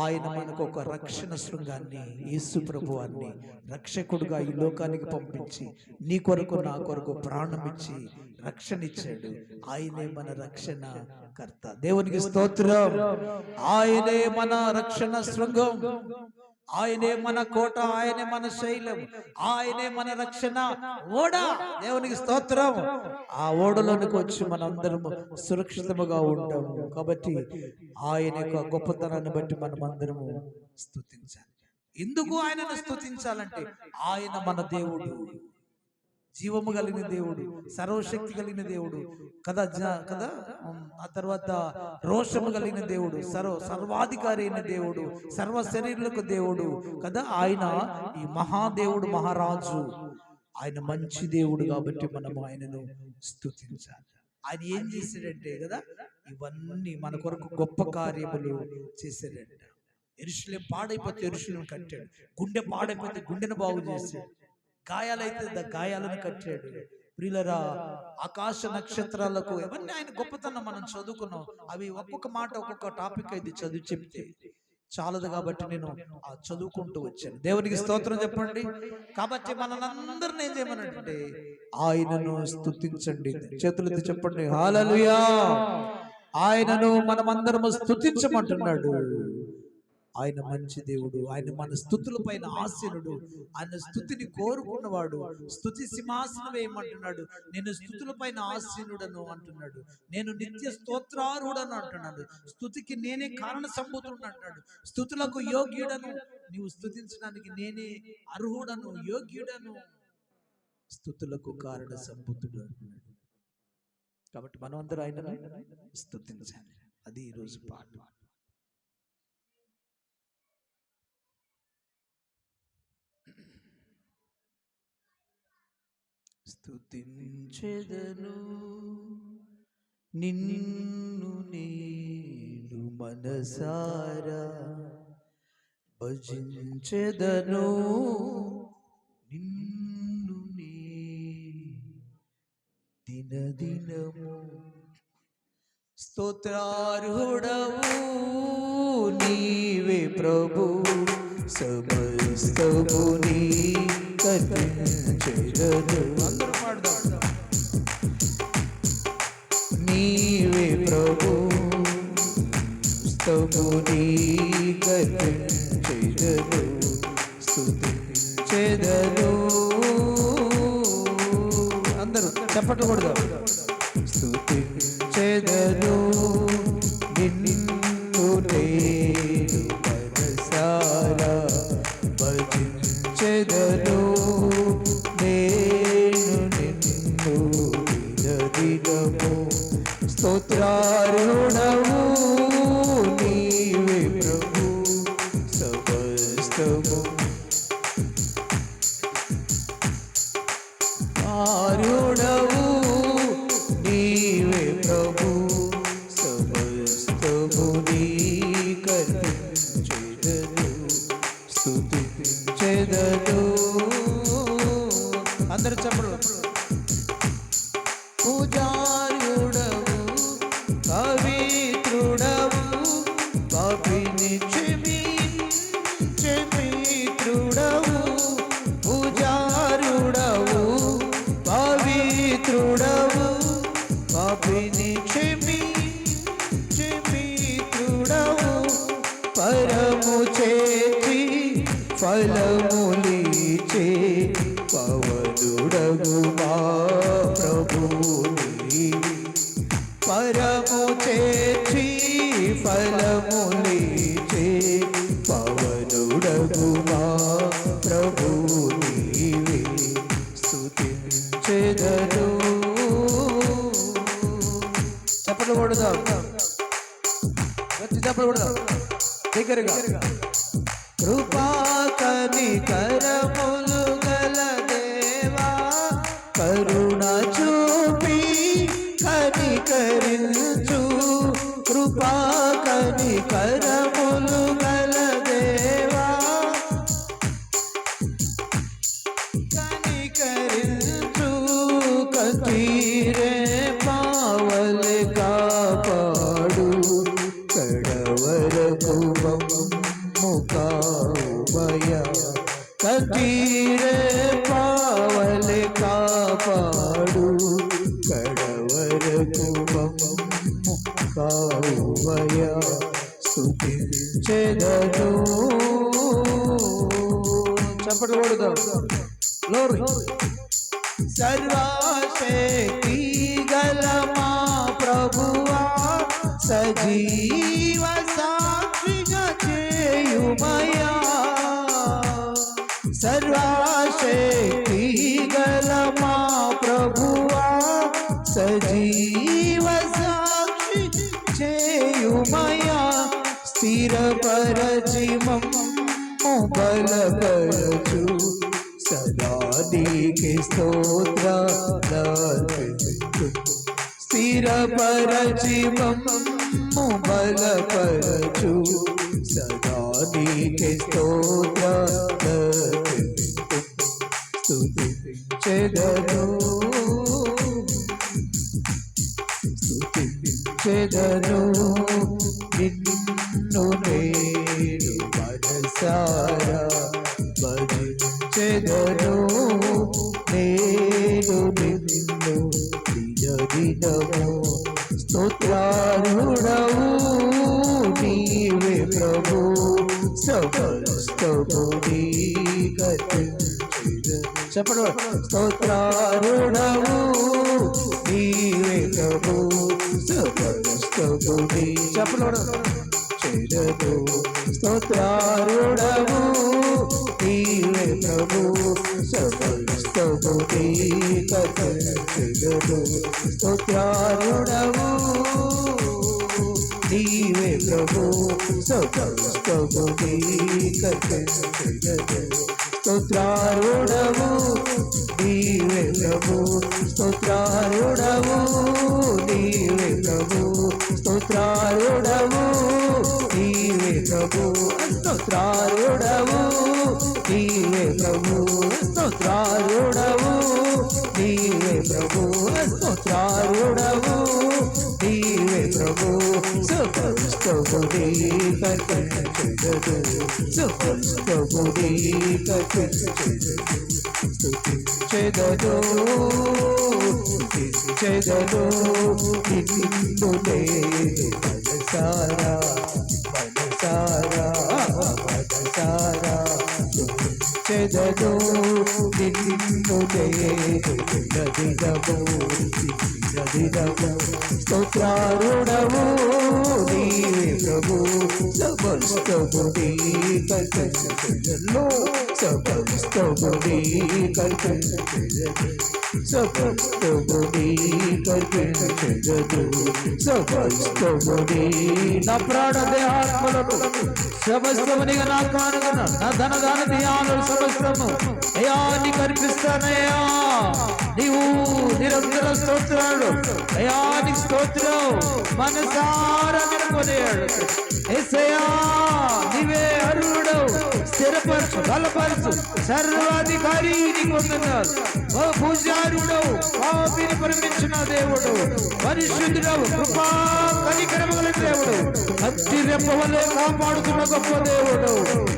ఆయన మనకు ఒక రక్షణ శృంగాన్ని, యేసు ప్రభువాన్ని రక్షకుడుగా ఈ లోకానికి పంపించి నీ కొరకు నా కొరకు ప్రాణమిచ్చి రక్షణ ఇచ్చాడు. ఆయనే మన రక్షణ కర్త. దేవునికి స్తోత్రం. ఆయనే మన రక్షణ శృంగం, ఆయనే మన కోట, ఆయనే మన శైలం, ఆయనే మన రక్షణ ఓడ. దేవునికి స్తోత్రం. ఆ ఓడలోనికి వచ్చి మనందరం సురక్షితముగా ఉంటాము. కాబట్టి ఆయన యొక్క గొప్పతనాన్ని బట్టి మనం అందరము స్తుతించాలి. ఎందుకు ఆయనను స్తుతించాలంటే ఆయన మన దేవుడు, జీవము కలిగిన దేవుడు, సర్వశక్తి కలిగిన దేవుడు కదా కదా. ఆ తర్వాత రోషము కలిగిన దేవుడు, సర్వాధికారి అయిన దేవుడు, సర్వ శరీరులకు దేవుడు కదా. ఆయన ఈ మహాదేవుడు, మహారాజు, ఆయన మంచి దేవుడు. కాబట్టి మనం ఆయనను స్తుతించాలి. ఆయన ఏం చేశాడంటే కదా, ఇవన్నీ మన కొరకు గొప్ప కార్యములు చేశాడంట. యెరూషలేము పాడైపోతే యెరూషలేము కట్టాడు, గుండె పాడైపోతే గుండెను బాగు చేశాడు, గాయాలైతే గాయాలను కట్టాడు. ప్రియులరా, ఆకాశ నక్షత్రాలకు ఇవన్నీ ఆయన గొప్పతనం మనం చదువుకున్నాం. అవి ఒక్కొక్క మాట ఒక్కొక్క టాపిక్ అయితే చదివి చెప్తే చాలదు. కాబట్టి నేను చదువుకుంటూ వచ్చాను. దేవునికి స్తోత్రం చెప్పండి. కాబట్టి మనల్ని ఏం చేయమనంటే ఆయనను స్తుతించండి. చేతులెత్తి చెప్పండి హల్లెలూయా. ఆయనను మనమందరము స్తుతించమంటున్నాడు. ఆయన మంచి దేవుడు, ఆయన మన స్తుతుల పైన ఆసీనుడు, ఆయన స్తుతిని కోరుకున్నవాడు. స్తుతి సింహాసనం వేయమంటున్నాడు. నేను స్తుతుల పైన ఆసీనుడను అంటున్నాడు. నేను నిత్య స్తోత్రారుడను అంటున్నాడు. స్తుతికి నేనే కారణ సంభూతుడు అంటున్నాడు. స్తుతులకు యోగ్యుడను, నీవు స్తుతించడానికి నేనే అర్హుడను, యోగ్యుడను, స్తుతులకు కారణ సంభూతుడు అంటున్నాడు. కాబట్టి మనం అందరూ ఆయనను స్తుతించాలి. అది ఈరోజు పాట. స్తుతించెదను నిన్ను నేను మనసారా, భజించెదను నిన్ను దినదినము స్తోత్రార్హుడవు నీవే ప్రభు, సమస్తము నీ కర్పించెదను. అందరూ పాడదాం. నీవే ప్రభు, సమస్తము నీ కర్పించెదను, స్తుతించెదను. అందరూ చప్పట్లు కొడదాం. స్తుతించెదను నిన్ను నేను మనసారా, భజించెదను నేను నిన్ను దినదినము. స్తోత్రార్హుడవు నీవే ప్రభు, సమస్తము ఆరుడవు నీవే ప్రభు, సమస్తము నీ కర్పించెదను, స్తుతించెదను. అందరూ చెప్పరు. పూజారుడవు పవిత్రుడవు, పాపిని క్షమించే మిత్రుడవు. పూజారుడవు పవిత్రుడవు, పాపిని క్షమించే మిత్రుడవు. పరము చేసి ఫలములిచే పవనుడగు మా ప్రభువు నీవే. పరము చేసి ఫలములిచే పవనుడగు మా ప్రభువు నీవే. స్తుతించెదను. చప్పట్లు కొడదాం, చప్పట్లు కొడదాం దగ్గరగా. కృపా కనికరములు గల దేవా, కరుణ చూపి కనికరించు. కృపా కనికరములు గల దేవా, కనికరించు. కతీరే పావలె కాపాడు, కడవరకు మమ్ము కావుమయ్యా. కతీరే పావలె కాపాడు, కడవరకు మమ్ము కావుమయ్యా. స్తుతించెదను. చప్పట్లు కొడదాం. గ్లోరీ. సర్వశక్తి గల మా ప్రభువా, సజీవ సాక్షిగా చేయుమయ్యా. సర్వశక్తి గల మా ప్రభువా, సజీవ సాక్షి చేయుమయ్యా. స్థిరపరచి మమ్ము బలపరచు, సదా నీకే స్తోత్రాలర్పింతు. స్థిరపరచి మమ్ము బలపరచు, సదా నీకే స్తోత్రాలర్పింతు. స్తుతించెదను, స్తుతించెదను నిన్ను నేను మనసారా, భజించెదను నేను నిన్ను దినదినము. స్తోత్రార్హుడవు నీవే ప్రభు, సమస్తము నీ కర్పించెదను. చెప్పండి. స్తోత్రార్హుడవు నీవే ప్రభు, సమస్తము నీ చెప్పండి చెదను. స్తోత్రార్హుడవు నీవే ప్రభు, సమస్తము నీ కర్పించెదను. స్తోత్రార్హుడవు నీవే ప్రభు, సమస్తము నీ కర్పించెదను. స్తోత్రార్హుడవు నీవే ప్రభు, స్తోత్రార్హుడవు నీవే ప్రభు, స్తోత్రార్హుడవు నీవే ప్రభు. ప్రభు స్తోత్రారుడవు, నీవే ప్రభు స్తోత్రారుడవు, నీవే ప్రభు స్తోత్రారుడవు, నీవే ప్రభు సుపరిస్తవుడి కర్పించెదను, సుపరిస్తవుడి కర్పించెదను, స్తుతించెదను స్తుతించెదను నిన్ను నేను మనసారా మనసారా మనసారా స్తుతించెదను నిన్ను నేను దినదినము దినదినము స్తోత్రారుడవు, నీవే ప్రభు సమస్తముని కల్పించెదను, సమస్తముని కల్పించెదను, సమస్తముని కల్పించెదను, సమస్తముని నా ప్రాణ దేహాత్మలను సమస్తమునిగా నా కానుకన నా ధనదాన ధ్యానులు సమస్తము అయ్యా నీకు అర్పిస్తానయ్యా. నీవు నిరంతర స్తోత్రాలు అయ్యా, నీకు స్తోత్రం మనసారా కొనేయాడు. యేసయ్యా నీవే అర్హుడవు, స్థిరపరచు బలపరచు సర్వాధికారి నీకు వందనాలు. ఓ పూజారుడవు, పాపిని పరిమించిన దేవుడు, పరిశుద్ధుడవు, కృపా కనికరముల దేవుడు, అతి రెప్పవలే కాపాడుతున్న గొప్ప దేవుడు.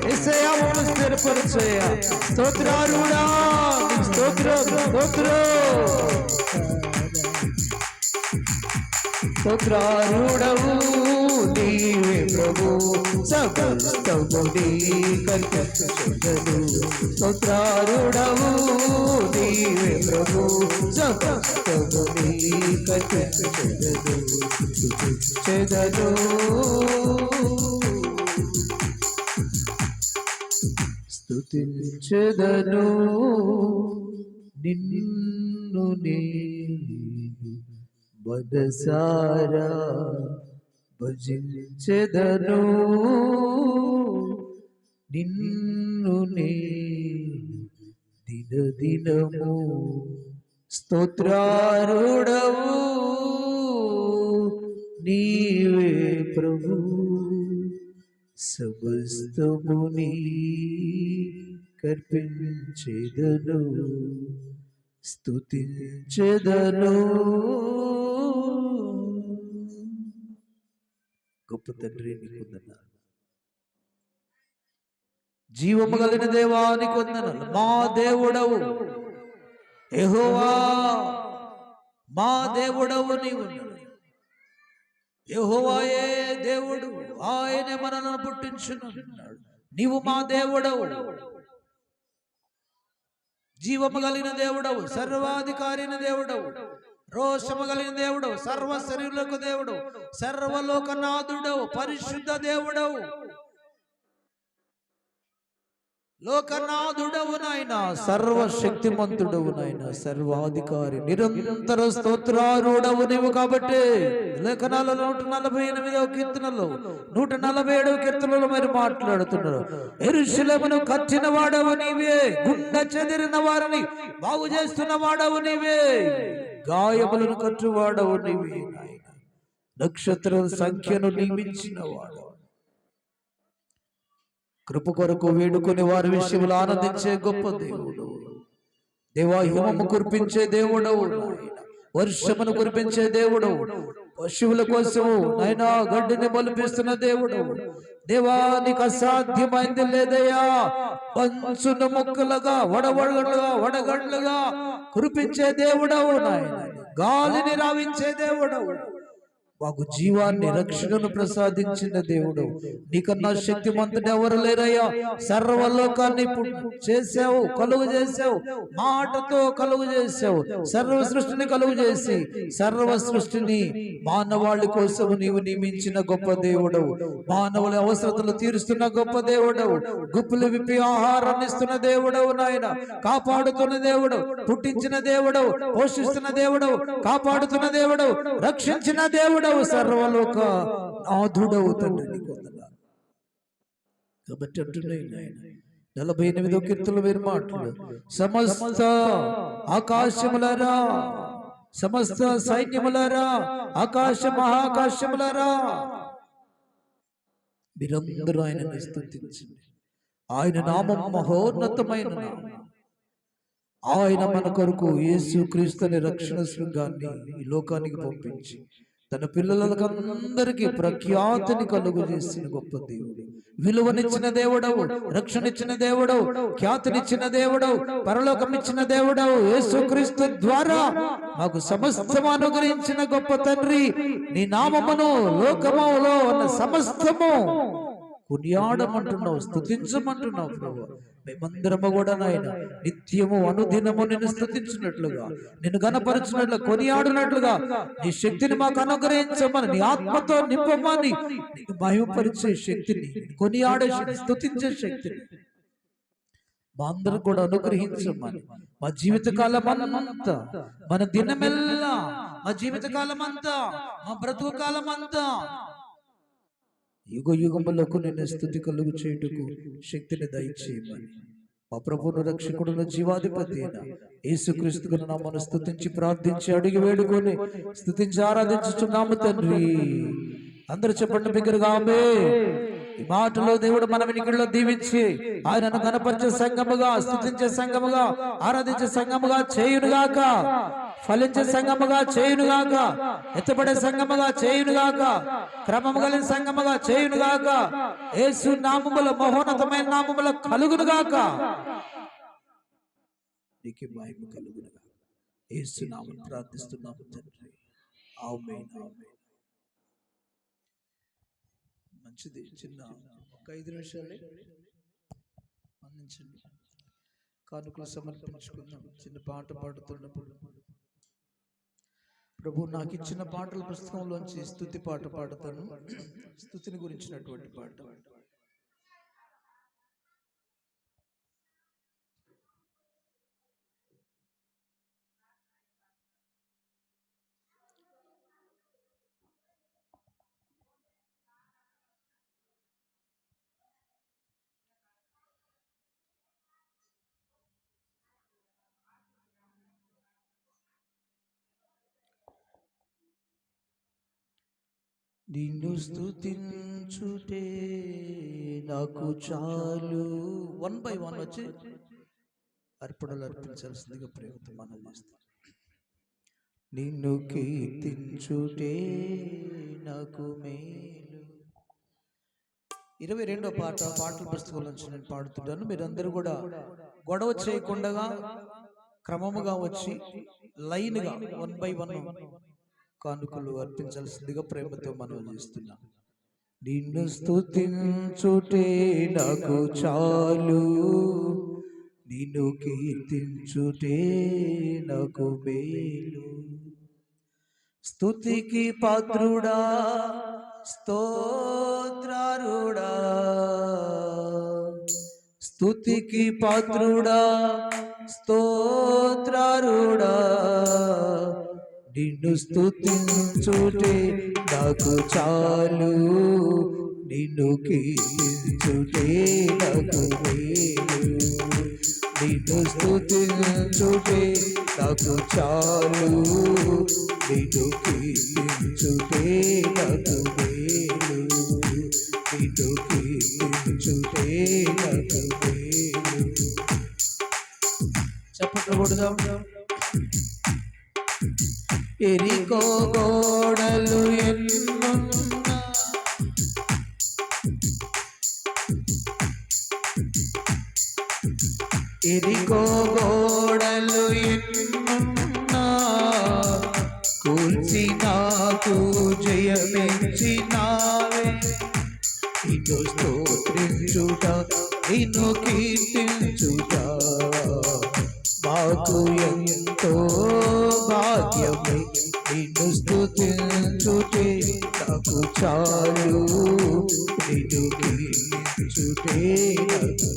యేసయ్యా మమ్మల్ని స్థిరపరచయ్యా. స్తోత్రారుడా నీకు స్తోత్రం స్తోత్రం. స్తోత్రారుడవు, నీవే ప్రభు సమస్తముని కల్పించెదను, స్తోత్రారుడవు, నీవే ప్రభు సమస్తముని కల్పించెదను, స్తుతించెదను స్తుతించెదను నిన్ను నేను మనసారా భజించెదను, నిన్ను నేను దినదినము స్తోత్రారుడవు, నీవే ప్రభు సమస్తముని కర్పించెదను, స్తుతించెదను. గొప్ప తండ్రి నీకు వందనాలు, జీవము కలిగిన దేవానికి వందనాలు. మా దేవుడవు యెహోవా, మా దేవుడవు నీవు. యెహోవాయే దేవుడు, ఆయనే మనలను పుట్టించున్నాడు. నీవు మా దేవుడవు, జీవము కలిగిన దేవుడవు, సర్వాధికారైన దేవుడవు, రోషము కలిగిన దేవుడవు, సర్వ శరీరులకు దేవుడు, సర్వలోకనాథుడవు, పరిశుద్ధ దేవుడవు, లోకనాథుడవు నాయన, సర్వశక్తిమంతుడవు నాయన, సర్వాధికారి, నిరంతర స్తోత్రారుడవు నీవు. కాబట్టి లేఖనాలలో 148వ కీర్తనలో 147వ కీర్తనలో మీరు మాట్లాడుతున్నారు. యెరూషలేమును కట్టిన వాడవు నీవే, గుండె చెదిరిన వారిని బాగు చేస్తున్న వాడవు నీవే, గాయములను కట్టువాడవు నీవే నాయన, నక్షత్రం సంఖ్యను నియమించిన వాడు, కృప కొరకు వేడుకొని వారి విషయంలో ఆనందించే గొప్ప దేవుడు. దేవా హిమము కురిపించే దేవుడవు, వర్షమును కురిపించే దేవుడు, పశువుల కోసము నైనా గడ్డిని బలిపిస్తున్న దేవుడు. దేవా నీకు అసాధ్యమైంది లేదయ్యా. పంచును మొక్కలుగా వడగండ్లుగా కురిపించే దేవుడవు నాయన, గాలిని రావించే దేవుడవు, మాకు జీవాన్ని రక్షణను ప్రసాదించిన దేవుడు. నీకన్నా శక్తిమంతుడు ఎవరు లేరయ్యా. సర్వలోకాన్ని చేసావు, కలుగు చేసావు, మాటతో కలుగు చేసావు, సర్వ సృష్టిని కలుగు చేసి సర్వ సృష్టిని మానవాళి కోసం నీవు నియమించిన గొప్ప దేవుడవు. మానవుల అవసరతలు తీరుస్తున్న గొప్ప దేవుడవు. గుప్పులు విప్పి ఆహారాన్ని ఇస్తున్న దేవుడవు నాయన, కాపాడుతున్న దేవుడు, పుట్టించిన దేవుడవు, పోషిస్తున్న దేవుడవు, కాపాడుతున్న దేవుడవు, రక్షించిన దేవుడు, సర్వలోక నాథుడవు తండ్రి. కాబట్టి అంటున్నాయి 48వ కీర్తనలో మీరు మాట్లాడు, సమస్త ఆకాశములరా, సమస్త సైన్యములరా, ఆకాశ మహాకాశములరా, మీరందరూ ఆయనను స్తుతించండి. ఆయన నామం మహోన్నతమైన నామం. ఆయన మన కొరకు యేసుక్రీస్తుని రక్షణ శృంగాన్ని ఈ లోకానికి పంపించి తన పిల్లలందరికీ ప్రఖ్యాతిని కలుగు చేసిన గొప్ప దేవుడు. విలువనిచ్చిన దేవుడవు, రక్షణిచ్చిన దేవుడవు, ఖ్యాతినిచ్చిన దేవుడవు, పరలోకం ఇచ్చిన దేవుడవు. యేసుక్రీస్తు ద్వారా మాకు సమస్తము అనుగ్రహించిన గొప్ప తండ్రి, నీ నామమును లోకములో ఉన్న సమస్తము కొనియాడమంటున్నావు, స్తుతించమంటున్నావు ప్రభు. మేమందరము కూడా నాయన నిత్యము అనుదినము నిన్ను స్తుతించినట్లుగా, నిన్ను గణపరిచినట్లు, కొనియాడినట్లుగా నీ శక్తిని మాకు అనుగ్రహించమని, నీ ఆత్మతో నింపమని, నీకు మహిమపరిచే శక్తిని, కొనియాడే శక్తి, స్తుతించే శక్తిని మా అందరూ కూడా అనుగ్రహించమని, మా జీవితకాలం అంతా, మన దినమెల్లా, మా జీవితకాలం అంతా, మా బ్రతుకు కాలం అంతా యుగ యుగములకు నిన్ను స్తుతి కలుగు చేయుటకు శక్తిని దయచేయమని మా ప్రభువును రక్షకుడును జీవాధిపతి అయిన యేసుక్రీస్తు నామమును స్తుతించి ప్రార్థించి అడిగి వేడుకొని స్తుతించి ఆరాధించుచున్నాము తండ్రి. అందరూ చెప్పండి బిగ్గరగా ఆమేన్. ఈ మాటలో దేవుడు మన వినికిడిలో దీవించి ఆయనను గణపరిచే సంఘముగా, స్తుతించే సంఘముగా, ఆరాధించే సంఘముగా చేయునుగాక, ఫలించే సంఘముగా చేయునుగాక, ఎత్తబడే సంఘముగా చేయునుగాక, క్రమము కలిగిన సంఘముగా చేయునుగాక, యేసు నామములో మహోన్నతమైన నామములో కలుగునుగాక. నీకు మహిమ కలుగునుగాక. యేసు నామములో ప్రార్థిస్తున్నాము తండ్రి. ఆమేన్, ఆమేన్. మంచిది. చిన్న ఒక 5 నిమిషాలే అందించండి. కానుకలు సమర్పించుకుందాం. చిన్న పాట పాడుతున్నప్పుడు ప్రభు నాకు ఇచ్చిన పాటల పుస్తకంలోంచి స్తుతి పాట పాడతాను. స్తుతిని గురించినటువంటి పాట. నిన్ను స్తుతించుటే నాకు చాలు. 1 by 1 వచ్చి అర్పణలు అర్పించాల్సిందిగా ప్రేమతో మనం చేస్తాం. నిన్ను కీర్తించుటే నాకు మేలు. 22వ పాట పాటల పుస్తకం నుంచి నేను పాడుతున్నాను. మీరందరూ కూడా గొడవ చేయకుండా క్రమముగా వచ్చి లైన్గా 1 by 1 కానుకలు అర్పించాల్సిందిగా ప్రేమతో మనం చేస్తున్నాం. నిన్ను స్తుతించుటే నాకు చాలు, నిన్ను కీర్తించుటే నాకు మేలు. స్తుతికి పాత్రుడా, స్తోత్రారుడా, స్తుతికి పాత్రుడా, స్తోత్రారుడా, నిన్ను స్తుతించుటే నాకు చాలు, నిన్ను కీర్తించుటే నాకు మేలు. నిన్ను స్తుతించుటే నాకు చాలు, నిన్ను కీర్తించుటే నాకు మేలు. నిన్ను కీర్తించుటే నాకు మేలు. చెప్పకూడదాం. ఎరికో గోడలు ఎన్నున్నా, ఎరికో గోడలు ఎన్నున్నా, కూల్చి నాకు జయమిచ్చినావే. నిన్ను స్తోత్రించుట, నిన్ను కీర్తించుట మాకు ఎంతో భాగ్యమే. నిన్ను స్తుతించుటే నాకు చాలు, నిన్ను కీర్తించుటే నాకు.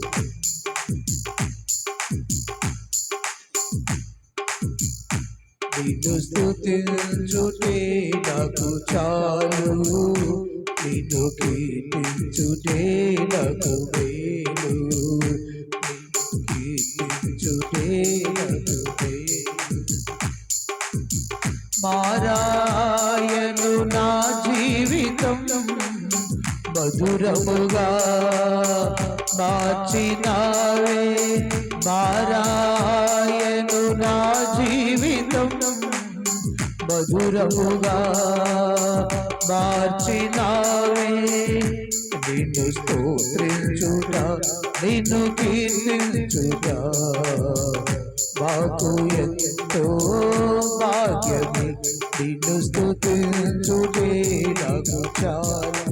నిన్ను స్తుతించుటే నాకు చాలు, నిన్ను కీర్తించుటే నాకు మేలు. కీర్తించుటే నాకు మేలు. మారాయను నా జీవితం, మధురముగా మార్చినావే, మారాయను నా జీవితం. మధురముగా మార్చినావే, నిన్ను స్తోత్రించుట, నిన్ను కీర్తించుట మాకు ఎంతో భాగ్యమే. నిన్ను స్తుతించుటే నాకు చాలు.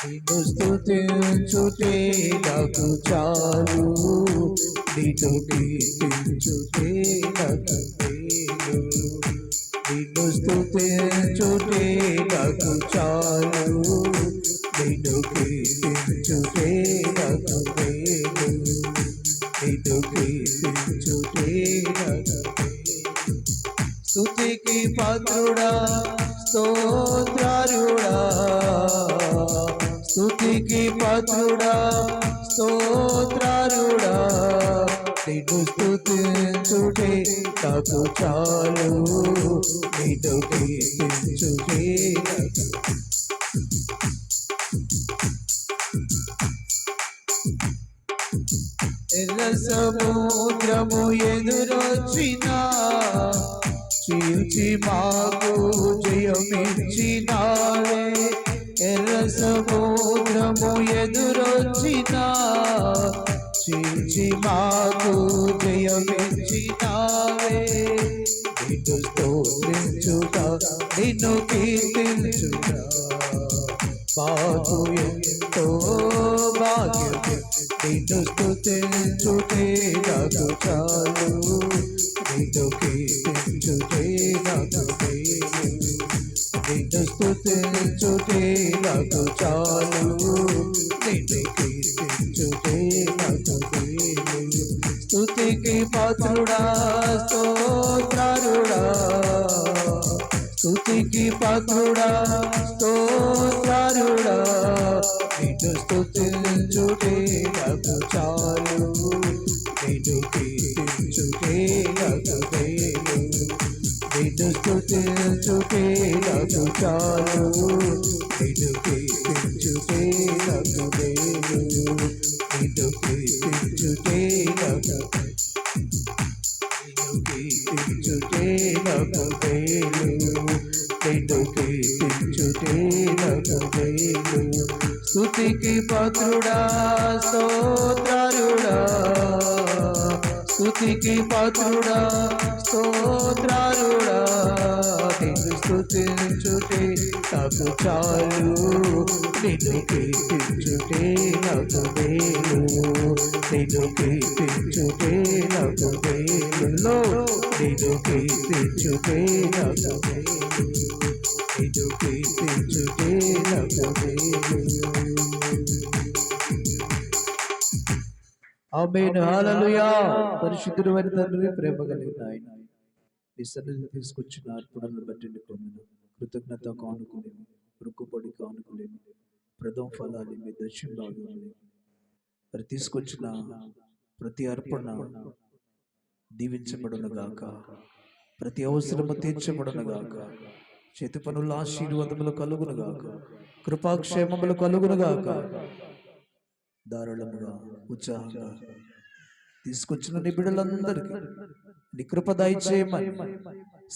నిన్ను స్తుతించుటే నాకు చాలు, నిన్ను కీర్తించుటే నాకు మేలు. నిన్ను స్తుతించుటే నాకు చాలు, నిన్ను కీర్తించుటే నాకు మేలు. నిన్ను కీర్తించుటే నాకు మేలు. స్తుతికి పాత్రుడా, స్తోత్రారుడా, స్తుతికి పాత్రుడా, స్తోత్రారుడా, నిన్ను స్తుతించుటే నాకు చాలు, నిన్ను కీర్తించుటే నాకు. ఎర్ర సముద్రము ఎదురొచ్చినా చీల్చి మాకు జయమిచ్చినావే. ఎర్ర సముద్రము ఎదురొచ్చినా చీల్చి మాకు జయమిచ్చినావే. నిన్ను స్తోత్రించుట, నిన్ను కీర్తించుట మాకు ఎంతో భాగ్యమే. నిన్ను స్తుతించుటే నాకు చాలు, నిన్ను కీర్తించుటే నాకు మేలు. నిన్ను స్తుతించుటే నాకు చాలు, నిన్ను కీర్తించుటే నాకు మేలు. స్తుతికి పాత్రుడా, స్తోత్రారుడా, స్తుతికి పాత్రుడా, స్తోత్రారుడా, నిన్ను స్తుతించుటే నాకు చాలు, నిన్ను కీర్తించుటే నాకు మేలు. నిన్ను స్తుతించుటే నాకు చాలు, నిన్ను కీర్తించుటే నాకు మేలు. నిన్ను కీర్తించుటే నాకు, నిన్ను కీర్తించుటే నాకు మేలు. నిన్ను కీర్తించుటే నాకు మేలు. స్తుతికి పాత్రుడా, స్తోత్రారుడా, స్తుతికి పాత్రుడా, స్తోత్రారుడా, నిన్ను స్తుతించుటే నాకు చాలు, నిన్ను కీర్తించుటే నాకు మేలు. నిన్ను కీర్తించుటే నాకు మేలు. నిన్ను కీర్తించుటే నాకు మేలు. నిన్ను కీర్తించుటే నాకు మేలు. ఆమేన్, హల్లెలూయా. పరిశుద్ధుడు అయిన తండ్రి, ప్రేమ కలిగిన ఆయన, నీ సన్నిధిని తీసుకొచ్చిన అర్పణలను బట్టి నీకు వందనాలు. కృతజ్ఞత కానుకలేము, రుక్కుపొడి కానుకలేము, ప్రథమ ఫలాలు మీ దక్షిణ భాగంలో మరి తీసుకొచ్చిన ప్రతి అర్పణ దీవించబడును గాక, ప్రతి అవసరము తీర్చబడును గాక, చేతి పనుల ఆశీర్వాదములు కలుగును గాక, కృపాక్షేమములు కలుగును గాక. ధారాళముగా ఉత్సాహంగా తీసుకొచ్చిన నీ బిడ్డలందరికీ నీ కృప దయచేయమని,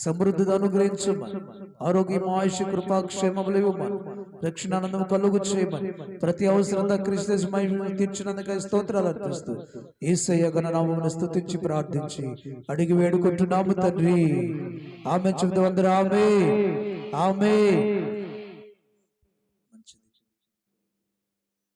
సమృద్ధిని అనుగ్రహించమని, ఆరోగ్యం, ఆయుష్, కృపాక్షేమములు ఇవ్వమని, రక్షణానందం కలుగు చేయమని, ప్రతి అవసరంగా క్రీస్తు మహిమను తీర్చినందుకు స్తోత్రాలు అర్పిస్తూ యేసయ్య ఘననామమును స్తుతించి ప్రార్థించి అడిగి వేడుకుంటున్నాము తండ్రి. ఆమేన్. చెబుతూ అందరూ ఆమేన్, ఆమేన్.